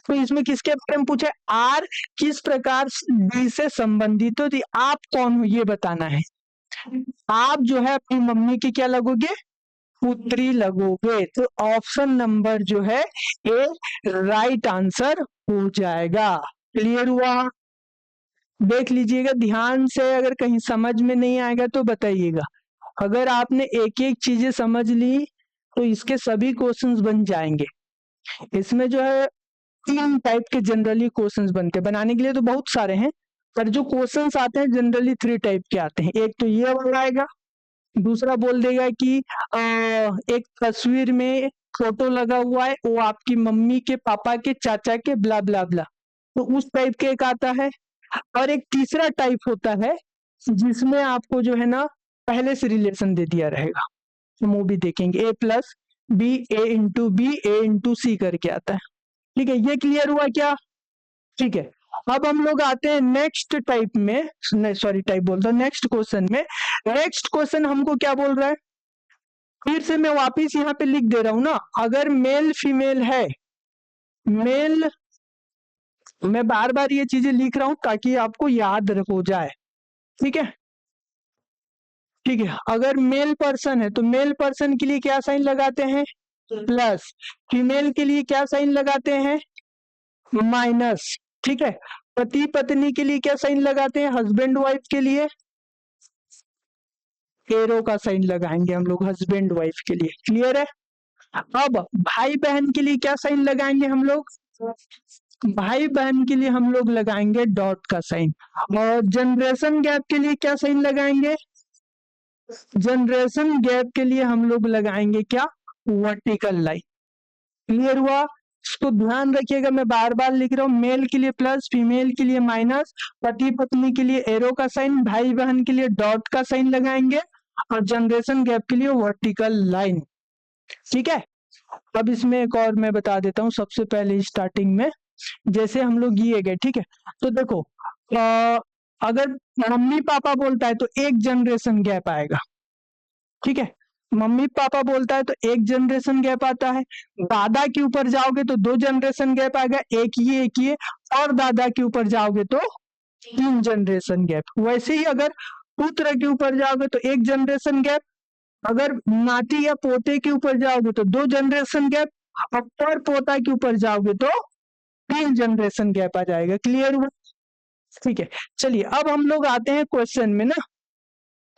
तो इसमें किसके बारे में पूछे? आर किस प्रकार डी से संबंधित हो, तो आप कौन हो ये बताना है। आप जो है अपनी मम्मी की क्या लगोगे? पुत्री लगोगे। तो ऑप्शन नंबर जो है ए राइट आंसर हो जाएगा। क्लियर हुआ? देख लीजिएगा ध्यान से, अगर कहीं समझ में नहीं आएगा तो बताइएगा। अगर आपने एक एक चीजें समझ ली तो इसके सभी क्वेश्चंस बन जाएंगे। इसमें जो है 3 टाइप के जनरली क्वेश्चंस बनते हैं, बनाने के लिए तो बहुत सारे हैं, पर जो क्वेश्चंस आते हैं जनरली 3 टाइप के आते हैं। एक तो ये वाला आएगा, दूसरा बोल देगा कि एक तस्वीर में फोटो लगा हुआ है, वो आपकी मम्मी के, पापा के, चाचा के, ब्ला ब्ला ब्ला, तो उस टाइप के एक आता है। और एक तीसरा टाइप होता है जिसमें आपको जो है ना पहले से रिलेशन दे दिया रहेगा। हम वो भी देखेंगे, ए प्लस बी, ए इंटू बी, ए इंटू सी करके आता है। ठीक है, ये क्लियर हुआ क्या? ठीक है। अब हम लोग आते हैं नेक्स्ट टाइप में, सॉरी टाइप बोलता हूँ, नेक्स्ट क्वेश्चन में। नेक्स्ट क्वेश्चन हमको क्या बोल रहा है, फिर से मैं वापिस यहाँ पे लिख दे रहा हूं ना, अगर मेल फीमेल है, मेल, मैं बार बार ये चीजें लिख रहा हूं ताकि आपको याद हो जाए, ठीक है। ठीक है, अगर मेल पर्सन है तो मेल पर्सन के लिए क्या साइन लगाते हैं, प्लस, फीमेल के लिए क्या साइन लगाते हैं, माइनस, ठीक है। पति पत्नी के लिए क्या साइन लगाते हैं, हस्बैंड वाइफ के लिए एरो का साइन लगाएंगे हम लोग, हस्बैंड वाइफ के लिए, क्लियर है। अब भाई बहन के लिए क्या साइन लगाएंगे हम लोग, भाई बहन के लिए हम लोग लगाएंगे डॉट का साइन। और जनरेशन गैप के लिए क्या साइन लगाएंगे, जनरेशन गैप के लिए हम लोग लगाएंगे क्या, वर्टिकल लाइन, क्लियर हुआ। इसको ध्यान रखिएगा, मैं बार बार लिख रहा हूँ, मेल के लिए प्लस, फीमेल के लिए माइनस, पति पत्नी के लिए एरो का साइन, भाई बहन के लिए डॉट का साइन लगाएंगे, और जनरेशन गैप के लिए वर्टिकल लाइन, ठीक है। अब इसमें एक और मैं बता देता हूँ, सबसे पहले स्टार्टिंग में जैसे हम लोग ये गए, ठीक है। तो देखो, अगर मम्मी पापा बोलता है तो एक जनरेशन गैप आएगा, ठीक है। मम्मी पापा बोलता है तो एक जनरेशन गैप आता है, दादा के ऊपर जाओगे तो 2 जनरेशन गैप आएगा, एक ये, और दादा के ऊपर जाओगे तो 3 जनरेशन गैप। वैसे ही अगर पुत्र के ऊपर जाओगे तो 1 जनरेशन गैप, अगर नाती या पोते के ऊपर जाओगे तो 2 जनरेशन गैप, और पर पोता के ऊपर जाओगे तो 3 जनरेशन गैप आ जाएगा, क्लियर हुआ, ठीक है। चलिए अब हम लोग आते हैं क्वेश्चन में ना,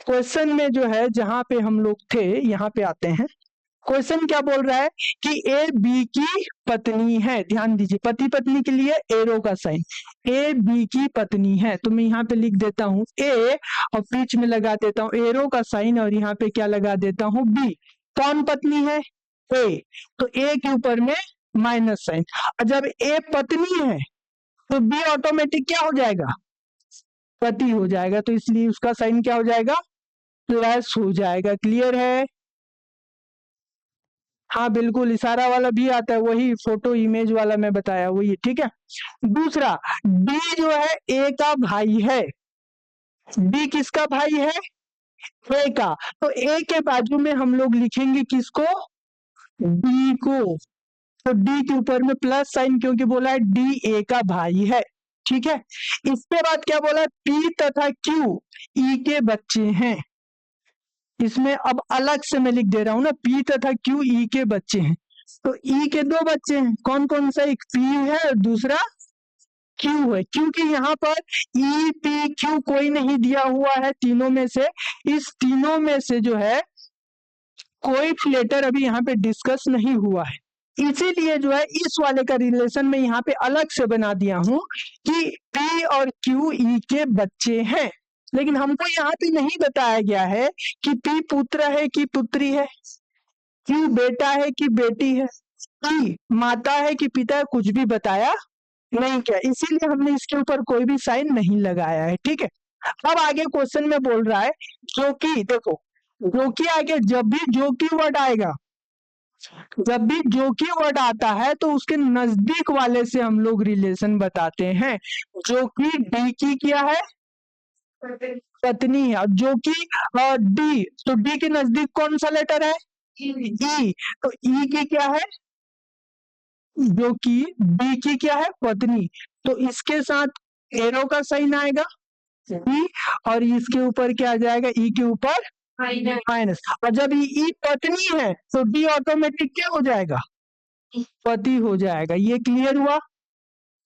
क्वेश्चन में जो है जहां पे हम लोग थे यहाँ पे आते हैं। क्वेश्चन क्या बोल रहा है कि ए बी की पत्नी है, ध्यान दीजिए, पति पत्नी के लिए एरो का साइन, ए बी की पत्नी है, तो मैं यहाँ पे लिख देता हूँ ए, और बीच में लगा देता हूँ एरो का साइन, और यहाँ पे क्या लगा देता हूँ बी। कौन पत्नी है, ए, तो ए के ऊपर में माइनस साइन, और जब ए पत्नी है तो बी ऑटोमेटिक क्या हो जाएगा, पति हो जाएगा, तो इसलिए उसका साइन क्या हो जाएगा, प्लस हो जाएगा, क्लियर है। हाँ बिल्कुल, इशारा वाला भी आता है, वही फोटो इमेज वाला मैं बताया वही, ठीक है। दूसरा, डी जो है ए का भाई है, डी किसका भाई है, ए का, तो ए के बाजू में हम लोग लिखेंगे किसको, डी को, तो डी के ऊपर में प्लस साइन, क्योंकि बोला है डी ए का भाई है, ठीक है। इसके बाद क्या बोला, पी तथा क्यू ई के बच्चे हैं, इसमें अब अलग से मैं लिख दे रहा हूं ना, पी तथा क्यू ई के बच्चे हैं, तो ई के 2 बच्चे हैं, कौन कौन सा, एक पी है और दूसरा क्यू है, क्योंकि यहाँ पर ई पी क्यू कोई नहीं दिया हुआ है तीनों में से, इस तीनों में से जो है कोई लेटर अभी यहाँ पे डिस्कस नहीं हुआ है, इसीलिए जो है इस वाले का रिलेशन में यहाँ पे अलग से बना दिया हूं कि पी और क्यू ई के बच्चे हैं, लेकिन हमको यहाँ पे नहीं बताया गया है कि पी पुत्र है कि पुत्री है, क्यू बेटा है कि बेटी है, ई माता है कि पिता है, कुछ भी बताया नहीं क्या, इसीलिए हमने इसके ऊपर कोई भी साइन नहीं लगाया है, ठीक है। अब आगे क्वेश्चन में बोल रहा है, जो कि देखो, जो कि आगे जब भी जो की वर्ड आएगा, जब भी जो की वर्ड आता है तो उसके नजदीक वाले से हम लोग रिलेशन बताते हैं, जो कि डी की क्या है, पत्नी है, जो कि डी, तो डी के नजदीक कौन सा लेटर है, ई, तो ई की क्या है, जो कि डी की क्या है, पत्नी, तो इसके साथ एरो का साइन आएगा ई, और इसके ऊपर क्या आ जाएगा, ई के ऊपर माइनस, और जब ई पत्नी है तो डी ऑटोमेटिक क्या हो जाएगा, पति हो जाएगा, ये क्लियर हुआ,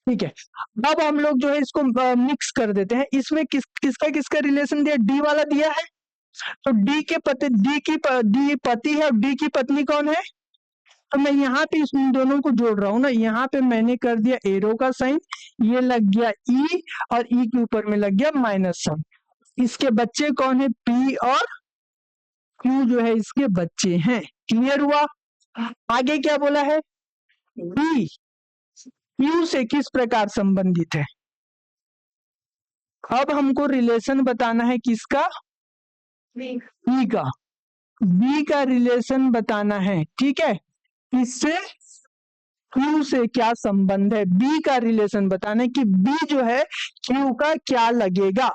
ठीक है। अब हम लोग जो है इसको मिक्स कर देते हैं, इसमें किसका किसका रिलेशन दिया, डी वाला दिया है, तो डी के पति, डी पति है, और डी की पत्नी कौन है, तो मैं यहाँ पे इस दोनों को जोड़ रहा हूँ ना, यहाँ पे मैंने कर दिया एरो का साइन, ये लग गया ई, और ई के ऊपर में लग गया माइनस साइन, इसके बच्चे कौन है, पी और क्यू जो है इसके बच्चे हैं, क्लियर हुआ। आगे क्या बोला है, बी क्यू से किस प्रकार संबंधित है, अब हमको रिलेशन बताना है किसका, बी का, बी का रिलेशन बताना है, ठीक है, किससे, क्यू से क्या संबंध है, बी का रिलेशन बताना है कि बी जो है क्यू का क्या लगेगा।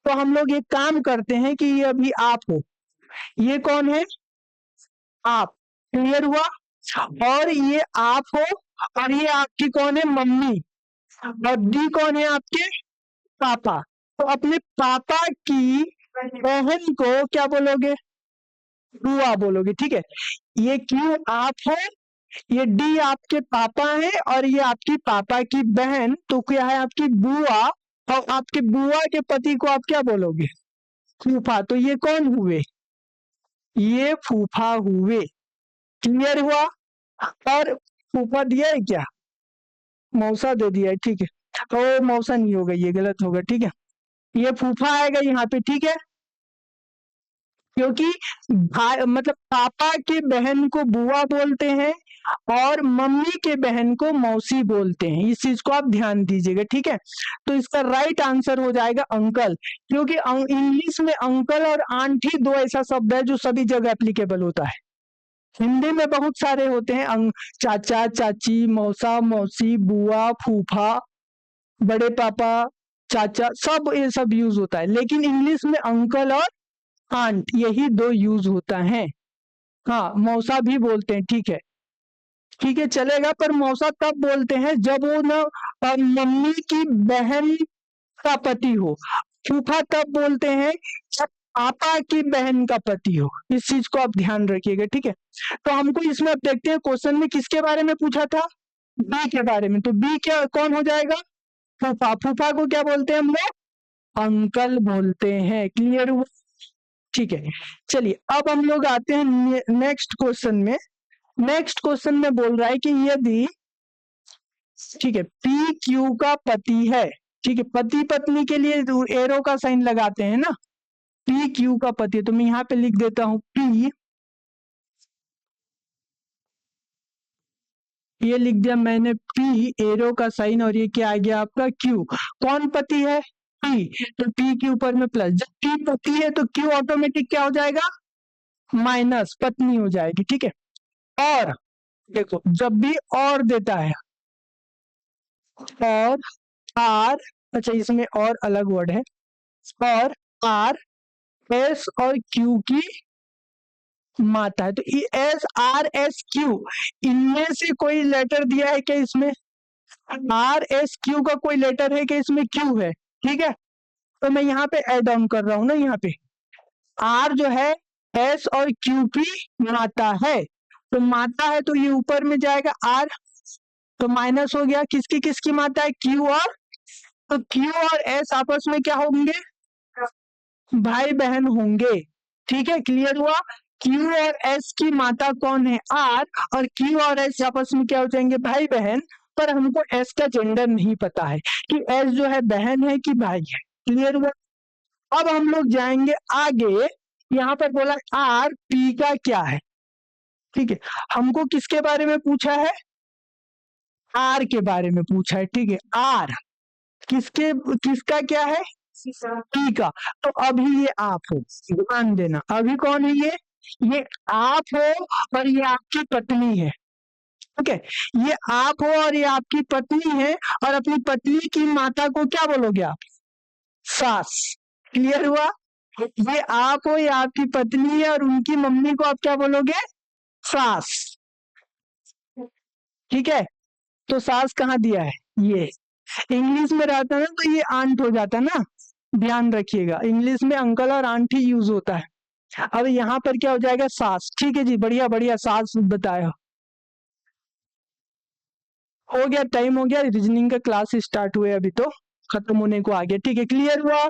तो हम लोग एक काम करते हैं कि ये अभी आप हो, ये कौन है, आप, क्लियर हुआ, और ये आप हो, और ये आपकी कौन है, मम्मी, और डी कौन है, आपके पापा। तो अपने पापा की बहन को क्या बोलोगे, बुआ बोलोगे, ठीक है। ये क्यू आप है, ये डी आपके पापा है, और ये आपकी पापा की बहन, तो क्या है, आपकी बुआ, और आपके बुआ के पति को आप क्या बोलोगे, फूफा। तो ये कौन हुए, ये फूफा हुए, क्लियर हुआ। और फूफा दिया है क्या, मौसा दे दिया है, ठीक है। तो मौसा नहीं होगा, ये गलत होगा, ठीक है। ये फूफा आएगा यहाँ पे, ठीक है, क्योंकि भाई मतलब पापा की बहन को बुआ बोलते हैं और मम्मी के बहन को मौसी बोलते हैं, इस चीज को आप ध्यान दीजिएगा, ठीक है। तो इसका राइट आंसर हो जाएगा अंकल, क्योंकि इंग्लिश में अंकल और आंटी दो ऐसा शब्द है जो सभी जगह एप्लीकेबल होता है। हिंदी में बहुत सारे होते हैं, चाचा चाची, मौसा मौसी, बुआ फूफा, बड़े पापा, चाचा, सब ये सब यूज होता है, लेकिन इंग्लिश में अंकल और आंट यही दो यूज होता है। हाँ, मौसा भी बोलते हैं, ठीक है, ठीक है, चलेगा, पर मौसा तब बोलते हैं जब वो ना मम्मी की बहन का पति हो। फूफा तब बोलते हैं जब पापा की बहन का पति हो, इस चीज को आप ध्यान रखिएगा, ठीक है। तो हमको इसमें अब देखते हैं क्वेश्चन में किसके बारे में पूछा था, बी के बारे में। तो बी क्या कौन हो जाएगा, फूफा। फूफा को क्या बोलते हैं हम लोग, अंकल बोलते हैं, क्लियर हुआ, ठीक है। चलिए अब हम लोग आते हैं नेक्स्ट क्वेश्चन में। नेक्स्ट क्वेश्चन में बोल रहा है कि यदि, ठीक है, पी क्यू का पति है, ठीक है, पति पत्नी के लिए एरो का साइन लगाते हैं ना, पी क्यू का पति है, तो मैं यहाँ पे लिख देता हूं पी, ये लिख दिया मैंने पी एरो का साइन, और ये क्या आ गया आपका क्यू। कौन पति है, पी, तो पी के ऊपर में प्लस, जब पी पति है तो क्यू ऑटोमेटिक क्या हो जाएगा, माइनस, पत्नी हो जाएगी, ठीक है। और देखो जब भी और देता है, और आर, अच्छा इसमें और अलग वर्ड है, और आर एस और क्यू की माता है, तो एस आर एस क्यू, इनमें से कोई लेटर दिया है क्या इसमें, आर एस क्यू का कोई लेटर है कि इसमें क्यू है, ठीक है। तो मैं यहाँ पे ऐड ऑन कर रहा हूं ना, यहाँ पे आर जो है एस और क्यू की माता है, तो माता है तो ये ऊपर में जाएगा आर, तो माइनस हो गया, किसकी किसकी माता है, क्यू और, तो क्यू और एस आपस में क्या होंगे, भाई बहन होंगे, ठीक है, क्लियर हुआ। क्यू और एस की माता कौन है, आर, और क्यू और एस आपस में क्या हो जाएंगे, भाई बहन। पर हमको एस का जेंडर नहीं पता है कि एस जो है बहन है कि भाई है, क्लियर हुआ। अब हम लोग जाएंगे आगे, यहाँ पर बोला आर पी का क्या है, ठीक है, हमको किसके बारे में पूछा है, आर के बारे में पूछा है, ठीक है। आर किसके, किसका क्या है, पी का। तो अभी ये आप हो, ध्यान देना, अभी कौन है ये आप हो, और ये आपकी पत्नी है, ठीक है। ये आप हो और ये आपकी पत्नी है, और अपनी पत्नी की माता को क्या बोलोगे आप, सास, क्लियर हुआ। ये आप हो, ये आपकी पत्नी है, और उनकी मम्मी को आप क्या बोलोगे, सास, ठीक है। तो सास कहाँ दिया है, ये इंग्लिश में रहता है ना, तो ये आंट हो जाता है ना, ध्यान रखिएगा, इंग्लिश में अंकल और आंटी यूज होता है। अब यहाँ पर क्या हो जाएगा, सास, ठीक है जी, बढ़िया बढ़िया, सास बताया, हो गया, टाइम हो गया, रीजनिंग का क्लास स्टार्ट हुए अभी तो खत्म होने को आ गया, ठीक है, क्लियर हुआ।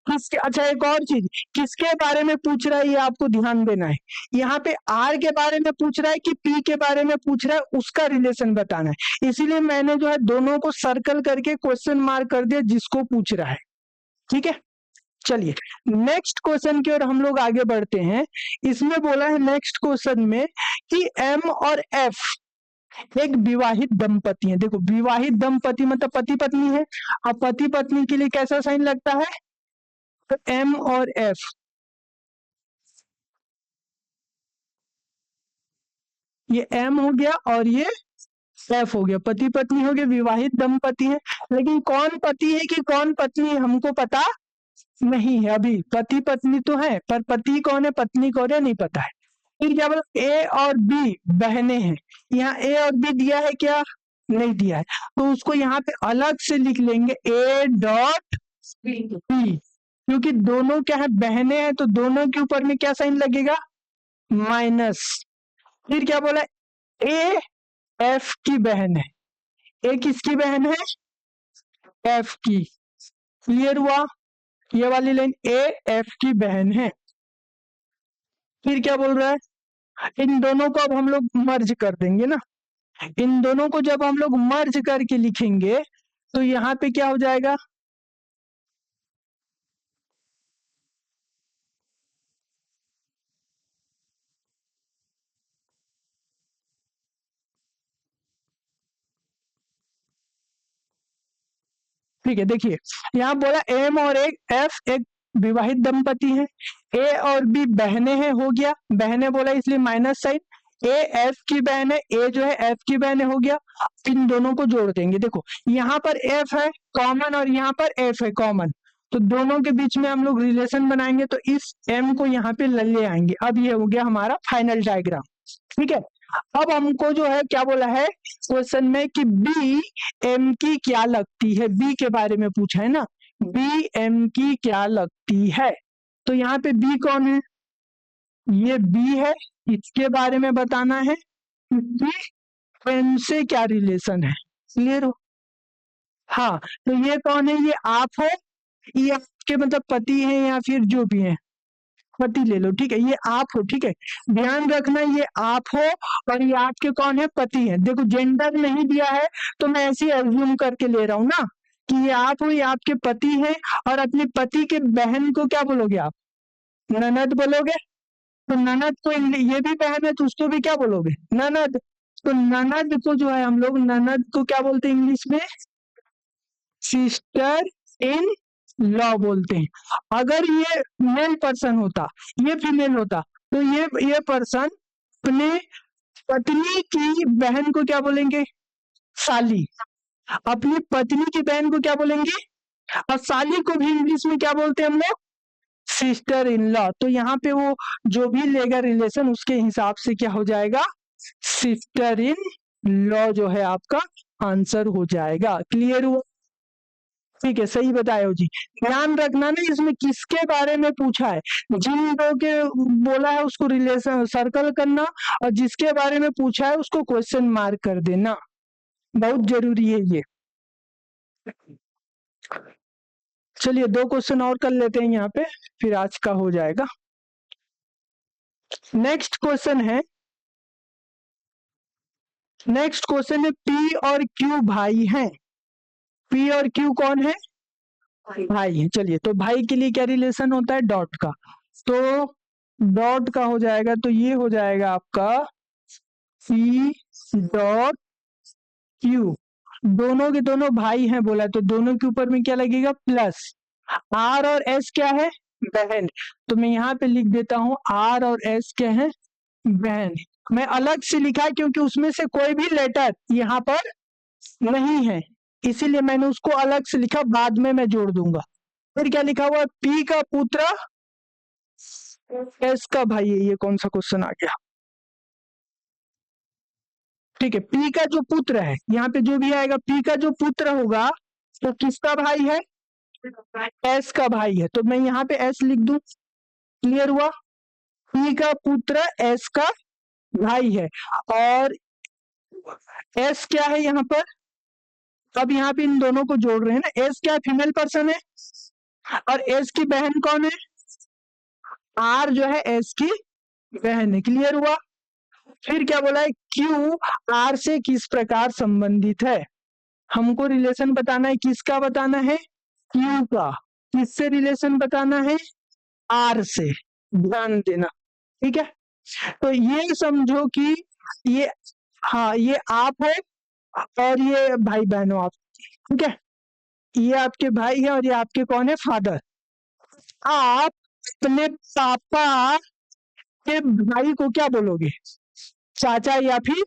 किसके, अच्छा एक और चीज, किसके बारे में पूछ रहा है ये आपको ध्यान देना है, यहाँ पे आर के बारे में पूछ रहा है कि पी के बारे में पूछ रहा है, उसका रिलेशन बताना है, इसीलिए मैंने जो है दोनों को सर्कल करके क्वेश्चन मार्क कर दिया जिसको पूछ रहा है, ठीक है। चलिए नेक्स्ट क्वेश्चन की ओर हम लोग आगे बढ़ते हैं। इसमें बोला है नेक्स्ट क्वेश्चन में कि एम और एफ एक विवाहित दंपति है, देखो विवाहित दंपति मतलब पति पत्नी है, अब पति पत्नी के लिए कैसा साइन लगता है, तो एम और एफ, ये एम हो गया और ये एफ हो गया, पति पत्नी हो गए, विवाहित दंपति है। लेकिन कौन पति है कि कौन पत्नी हमको पता नहीं है अभी। पति पत्नी तो है पर पति कौन है पत्नी कौन है नहीं पता है। फिर क्या बोला, ए और बी बहनें हैं। यहाँ ए और बी दिया है क्या, नहीं दिया है, तो उसको यहाँ पे अलग से लिख लेंगे ए डॉट बी, क्योंकि दोनों क्या है बहनें हैं, तो दोनों के ऊपर में क्या साइन लगेगा, माइनस। फिर क्या बोला, ए एफ की बहन है। ए किसकी बहन है, एफ की। क्लियर हुआ, ये वाली लाइन ए एफ की बहन है। फिर क्या बोल रहा है, इन दोनों को अब हम लोग मर्ज कर देंगे ना। इन दोनों को जब हम लोग मर्ज करके लिखेंगे तो यहाँ पे क्या हो जाएगा, ठीक है। देखिए यहाँ बोला एम और एक एफ एक विवाहित दंपति है, ए और बी बहनें हैं, हो गया, बहनें बोला इसलिए माइनस साइन। ए एफ की बहन है, ए जो है एफ की बहन है, हो गया। इन दोनों को जोड़ देंगे, देखो यहाँ पर एफ है कॉमन और यहाँ पर एफ है कॉमन, तो दोनों के बीच में हम लोग रिलेशन बनाएंगे, तो इस एम को यहाँ पे ले आएंगे। अब ये हो गया हमारा फाइनल डायग्राम, ठीक है। अब हमको जो है क्या बोला है क्वेश्चन में कि बी एम की क्या लगती है, बी के बारे में पूछा है ना, बी एम की क्या लगती है। तो यहाँ पे बी कौन है, ये बी है, इसके बारे में बताना है कि एम से क्या रिलेशन है। क्लियर हो, हाँ। तो ये कौन है, ये आप हो, ये आपके मतलब पति है या फिर जो भी है, पति ले लो, ठीक है, ये आप हो, ठीक है। ध्यान रखना ये आप हो और ये आपके कौन है, पति है। देखो जेंडर नहीं दिया है तो मैं ऐसे ही अज्यूम करके ले रहा हूं ना कि ये आप हो, ये आपके पति हैं, और अपने पति के बहन को क्या बोलोगे आप, ननद बोलोगे। तो ननद को ये भी बहन है तो उसको भी क्या बोलोगे, ननद। तो ननद को जो है हम लोग ननद को क्या बोलते हैं इंग्लिश में, सिस्टर इन लॉ बोलते हैं। अगर ये मेल पर्सन होता, ये फीमेल होता, तो ये पर्सन अपने पत्नी की बहन को क्या बोलेंगे, साली। अपनी पत्नी की बहन को क्या बोलेंगे, और साली को भी इंग्लिश में क्या बोलते हैं हम लोग, सिस्टर इन लॉ। तो यहाँ पे वो जो भी लेगा रिलेशन उसके हिसाब से क्या हो जाएगा, सिस्टर इन लॉ जो है आपका आंसर हो जाएगा। क्लियर हुआ, ठीक है, सही बताए हो जी। ध्यान रखना ना इसमें किसके बारे में पूछा है, जिन दो के बोला है उसको रिलेशन सर्कल करना, और जिसके बारे में पूछा है उसको क्वेश्चन मार्क कर देना, बहुत जरूरी है ये। चलिए 2 क्वेश्चन और कर लेते हैं यहाँ पे, फिर आज का हो जाएगा। नेक्स्ट क्वेश्चन है, नेक्स्ट क्वेश्चन है पी और क्यू भाई हैं। पी और क्यू कौन है, भाई है। चलिए तो भाई के लिए क्या रिलेशन होता है, डॉट का, तो डॉट का हो जाएगा, तो ये हो जाएगा आपका पी डॉट क्यू। दोनों के दोनों भाई हैं बोला, तो दोनों के ऊपर में क्या लगेगा, प्लस। आर और एस क्या है, बहन, तो मैं यहाँ पे लिख देता हूँ आर और एस क्या है, बहन। मैं अलग से लिखा है क्योंकि उसमें से कोई भी लेटर यहाँ पर नहीं है, इसीलिए मैंने उसको अलग से लिखा, बाद में मैं जोड़ दूंगा। फिर क्या लिखा हुआ है, पी का पुत्र एस का भाई है। ये कौन सा क्वेश्चन आ गया, ठीक है। पी का जो पुत्र है, यहाँ पे जो भी आएगा पी का जो पुत्र होगा तो किसका भाई है, एस का भाई है, तो मैं यहाँ पे एस लिख दूं। क्लियर हुआ, पी का पुत्र एस का भाई है, और एस क्या है यहाँ पर, अब यहाँ पे इन दोनों को जोड़ रहे हैं ना, एस क्या फीमेल पर्सन है, और एस की बहन कौन है, आर जो है एस की बहन है। क्लियर हुआ, फिर क्या बोला है, क्यू आर से किस प्रकार संबंधित है। हमको रिलेशन बताना है, किसका बताना है, क्यू का। किससे रिलेशन बताना है, आर से, ध्यान देना, ठीक है। तो ये समझो कि ये, हाँ ये आप है और ये भाई बहन हो आप, ठीक है। ये आपके भाई है और ये आपके कौन है, फादर। आप अपने पापा के भाई को क्या बोलोगे, चाचा या फिर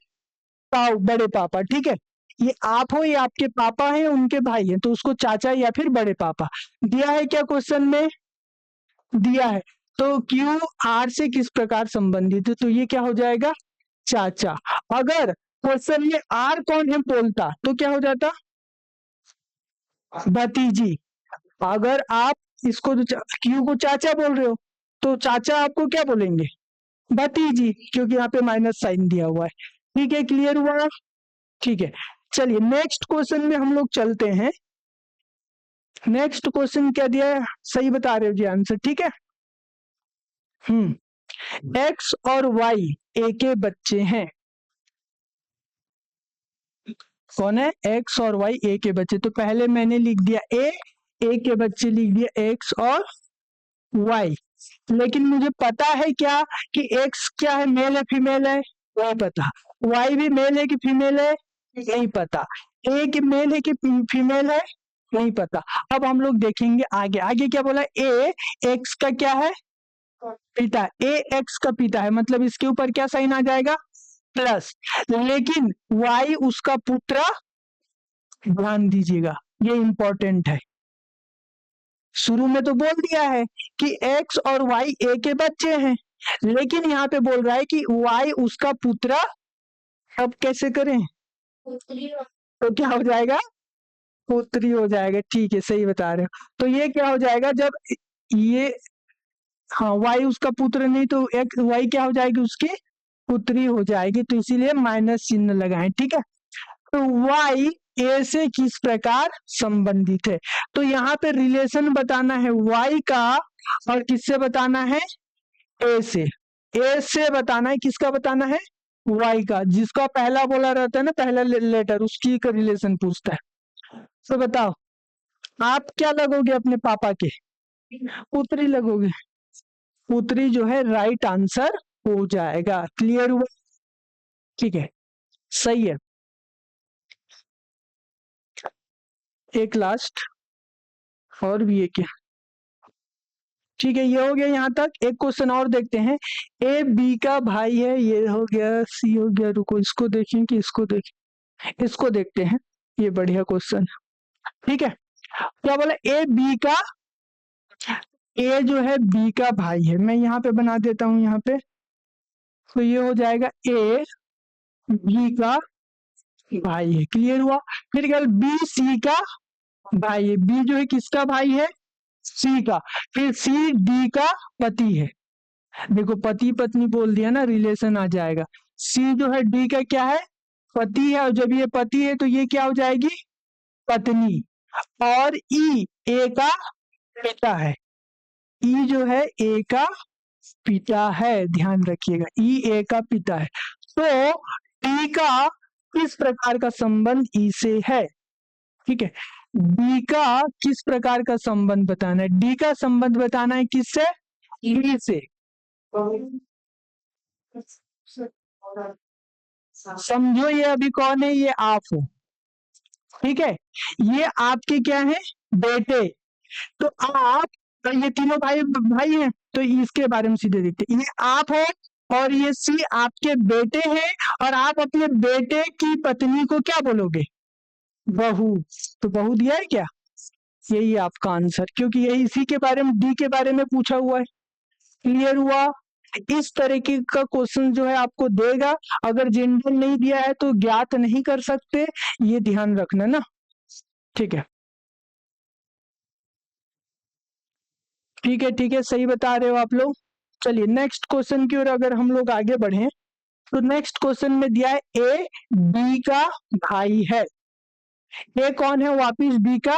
ताऊ बड़े पापा, ठीक है। ये आप हो, ये आपके पापा हैं, उनके भाई हैं, तो उसको चाचा या फिर बड़े पापा दिया है क्या क्वेश्चन में, दिया है। तो क्यू आर से किस प्रकार संबंधित है, तो ये क्या हो जाएगा, चाचा। अगर क्वेश्चन में आर कौन है बोलता तो क्या हो जाता, भतीजी। अगर आप इसको क्यू को चाचा बोल रहे हो तो चाचा आपको क्या बोलेंगे, भतीजी, क्योंकि यहाँ पे माइनस साइन दिया हुआ है। ठीक है, क्लियर हुआ, ठीक है। चलिए नेक्स्ट क्वेश्चन में हम लोग चलते हैं। नेक्स्ट क्वेश्चन क्या दिया है, सही बता रहे हो जी आंसर, ठीक है। एक्स और वाई ए के बच्चे हैं, कौन है, एक्स और वाई ए के बच्चे। तो पहले मैंने लिख दिया ए के बच्चे लिख दिया एक्स और वाई। लेकिन मुझे पता है क्या कि एक्स क्या है, मेल है फीमेल है, नहीं पता। वाई भी मेल है कि फीमेल है, नहीं पता। ए की मेल है कि फीमेल है, नहीं पता। अब हम लोग देखेंगे आगे। आगे क्या बोला, ए एक्स का क्या है, पिता। ए एक्स का पिता है, मतलब इसके ऊपर क्या साइन आ जाएगा, प्लस। लेकिन वाई उसका पुत्र, ध्यान दीजिएगा ये इंपॉर्टेंट है। शुरू में तो बोल दिया है कि एक्स और वाई ए के बच्चे हैं, लेकिन यहाँ पे बोल रहा है कि वाई उसका पुत्र। अब कैसे करें, तो क्या हो जाएगा, पुत्री हो जाएगा, ठीक है, सही बता रहे हो। तो ये क्या हो जाएगा, जब ये, हाँ वाई उसका पुत्र नहीं तो एक्स वाई क्या हो जाएगी, उसकी पुत्री हो जाएगी, तो इसीलिए माइनस चिन्ह लगाएं, ठीक है। तो y a से किस प्रकार संबंधित है, तो यहाँ पे रिलेशन बताना है y का, और किससे बताना है, a से बताना है, किसका बताना है, y का। जिसका पहला बोला रहता है ना, पहला लेटर, उसकी का रिलेशन पूछता है। तो बताओ आप क्या लगोगे अपने पापा के, पुत्री लगोगे, पुत्री जो है राइट आंसर हो जाएगा। क्लियर हुआ, ठीक है, सही है। एक लास्ट और भी एक है, ठीक है, ये हो गया यहाँ तक। एक क्वेश्चन और देखते हैं, ए बी का भाई है, ये हो गया, सी हो गया। रुको इसको देखें कि इसको देखें, इसको देखते हैं, ये बढ़िया क्वेश्चन, ठीक है। क्या बोला, ए बी का, ए जो है बी का भाई है, मैं यहाँ पे बना देता हूँ यहाँ पे, तो ये हो जाएगा ए बी का भाई है। क्लियर हुआ। फिर क्या, बी सी का भाई है, बी जो है किसका भाई है, सी का। फिर सी डी का पति है, देखो पति पत्नी बोल दिया ना, रिलेशन आ जाएगा। सी जो है डी का क्या है, पति है, और जब ये पति है तो ये क्या हो जाएगी, पत्नी। और ई ए का पिता है, ई जो है ए का पिता है, ध्यान रखिएगा, ई ए का पिता है। तो डी का किस प्रकार का संबंध ई से है, ठीक है। डी का किस प्रकार का संबंध बताना है, डी का संबंध बताना है किससे, ई से। समझो ये अभी कौन है, ये आप हो, ठीक है। ये आपके क्या है, बेटे। तो आप, तो ये तीनों भाई भाई हैं, तो इसके बारे में सीधे देखते, ये आप है और ये सी आपके बेटे हैं, और आप अपने बेटे की पत्नी को क्या बोलोगे, बहू। तो बहू दिया है क्या, यही आपका आंसर, क्योंकि यही इसी के बारे में, डी के बारे में पूछा हुआ है। क्लियर हुआ। इस तरीके का क्वेश्चन जो है आपको देगा, अगर जेंडर नहीं दिया है तो ज्ञात नहीं कर सकते, ये ध्यान रखना ना, ठीक है, ठीक है, ठीक है, सही बता रहे हो आप लोग। चलिए नेक्स्ट क्वेश्चन की ओर अगर हम लोग आगे बढ़े, तो नेक्स्ट क्वेश्चन में दिया है ए बी का भाई है। ए कौन है, वापिस बी का,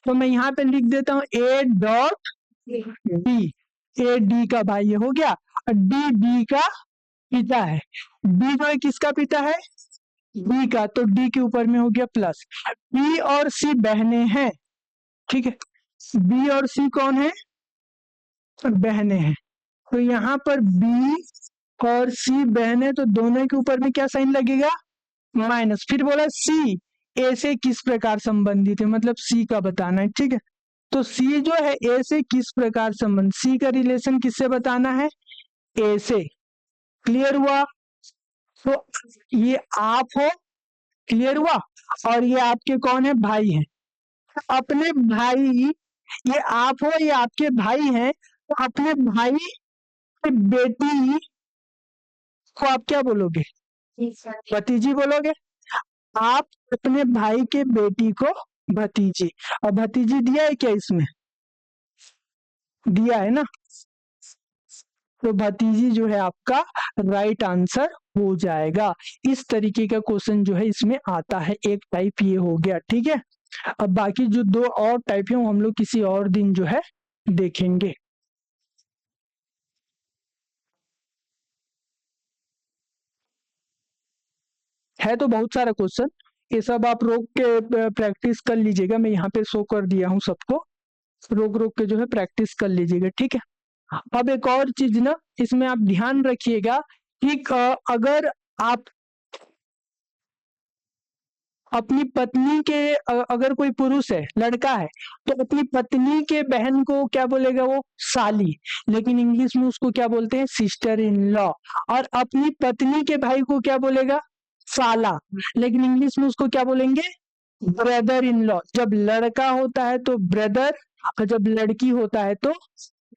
तो मैं यहाँ पे लिख देता हूँ ए डॉट डी, ए डी का भाई हो गया, और डी बी का पिता है। डी जो है किसका पिता है, बी का, तो डी के ऊपर में हो गया प्लस। बी और सी बहने हैं, ठीक है, बी और सी कौन है, बहने हैं। तो यहाँ पर बी और सी बहने, तो दोनों के ऊपर में क्या साइन लगेगा, माइनस। फिर बोला सी ए से किस प्रकार संबंधित है, मतलब सी का बताना है, ठीक है। तो सी जो है ए से किस प्रकार संबंध, सी का रिलेशन किससे बताना है, ए से। क्लियर हुआ। तो ये आप हो, क्लियर हुआ, और ये आपके कौन है, भाई हैं। अपने भाई, ये आप हो, ये आपके भाई हैं, तो अपने भाई की बेटी को आप क्या बोलोगे, भतीजी बोलोगे। आप अपने भाई के बेटी को भतीजी, और भतीजी दिया है क्या इसमें, दिया है ना, तो भतीजी जो है आपका राइट आंसर हो जाएगा। इस तरीके का क्वेश्चन जो है इसमें आता है, एक टाइप ये हो गया, ठीक है। अब बाकी जो दो और टाइप है वो हम लोग किसी और दिन जो है देखेंगे। है तो बहुत सारा क्वेश्चन, ये सब आप रोक के प्रैक्टिस कर लीजिएगा, मैं यहाँ पे शो कर दिया हूँ सबको, रोक रोक के जो है प्रैक्टिस कर लीजिएगा, ठीक है। अब एक और चीज ना इसमें आप ध्यान रखिएगा कि अगर आप अपनी पत्नी के अगर कोई पुरुष है, लड़का है, तो अपनी पत्नी के बहन को क्या बोलेगा, वो साली, लेकिन इंग्लिश में उसको क्या बोलते हैं, सिस्टर इन लॉ। और अपनी पत्नी के भाई को क्या बोलेगा, साला, लेकिन इंग्लिश में उसको क्या बोलेंगे, ब्रदर इन लॉ। जब लड़का होता है तो ब्रदर, और जब लड़की होता है तो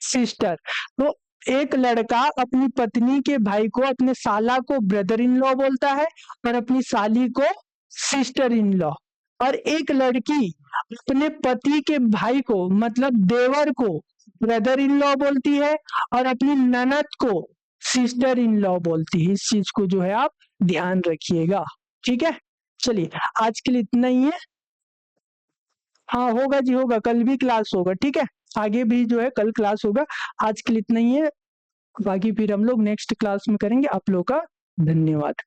सिस्टर। तो एक लड़का अपनी पत्नी के भाई को, अपने साला को ब्रदर इन लॉ बोलता है, और अपनी साली को सिस्टर इन लॉ। और एक लड़की अपने पति के भाई को, मतलब देवर को, ब्रदर इन लॉ बोलती है, और अपनी ननद को सिस्टर इन लॉ बोलती है। इस चीज को जो है आप ध्यान रखिएगा, ठीक है। चलिए आज के लिए इतना ही है। हाँ होगा जी, होगा, कल भी क्लास होगा, ठीक है, आगे भी जो है कल क्लास होगा। आज के लिए इतना ही है, बाकी फिर हम लोग नेक्स्ट क्लास में करेंगे। आप लोग का धन्यवाद।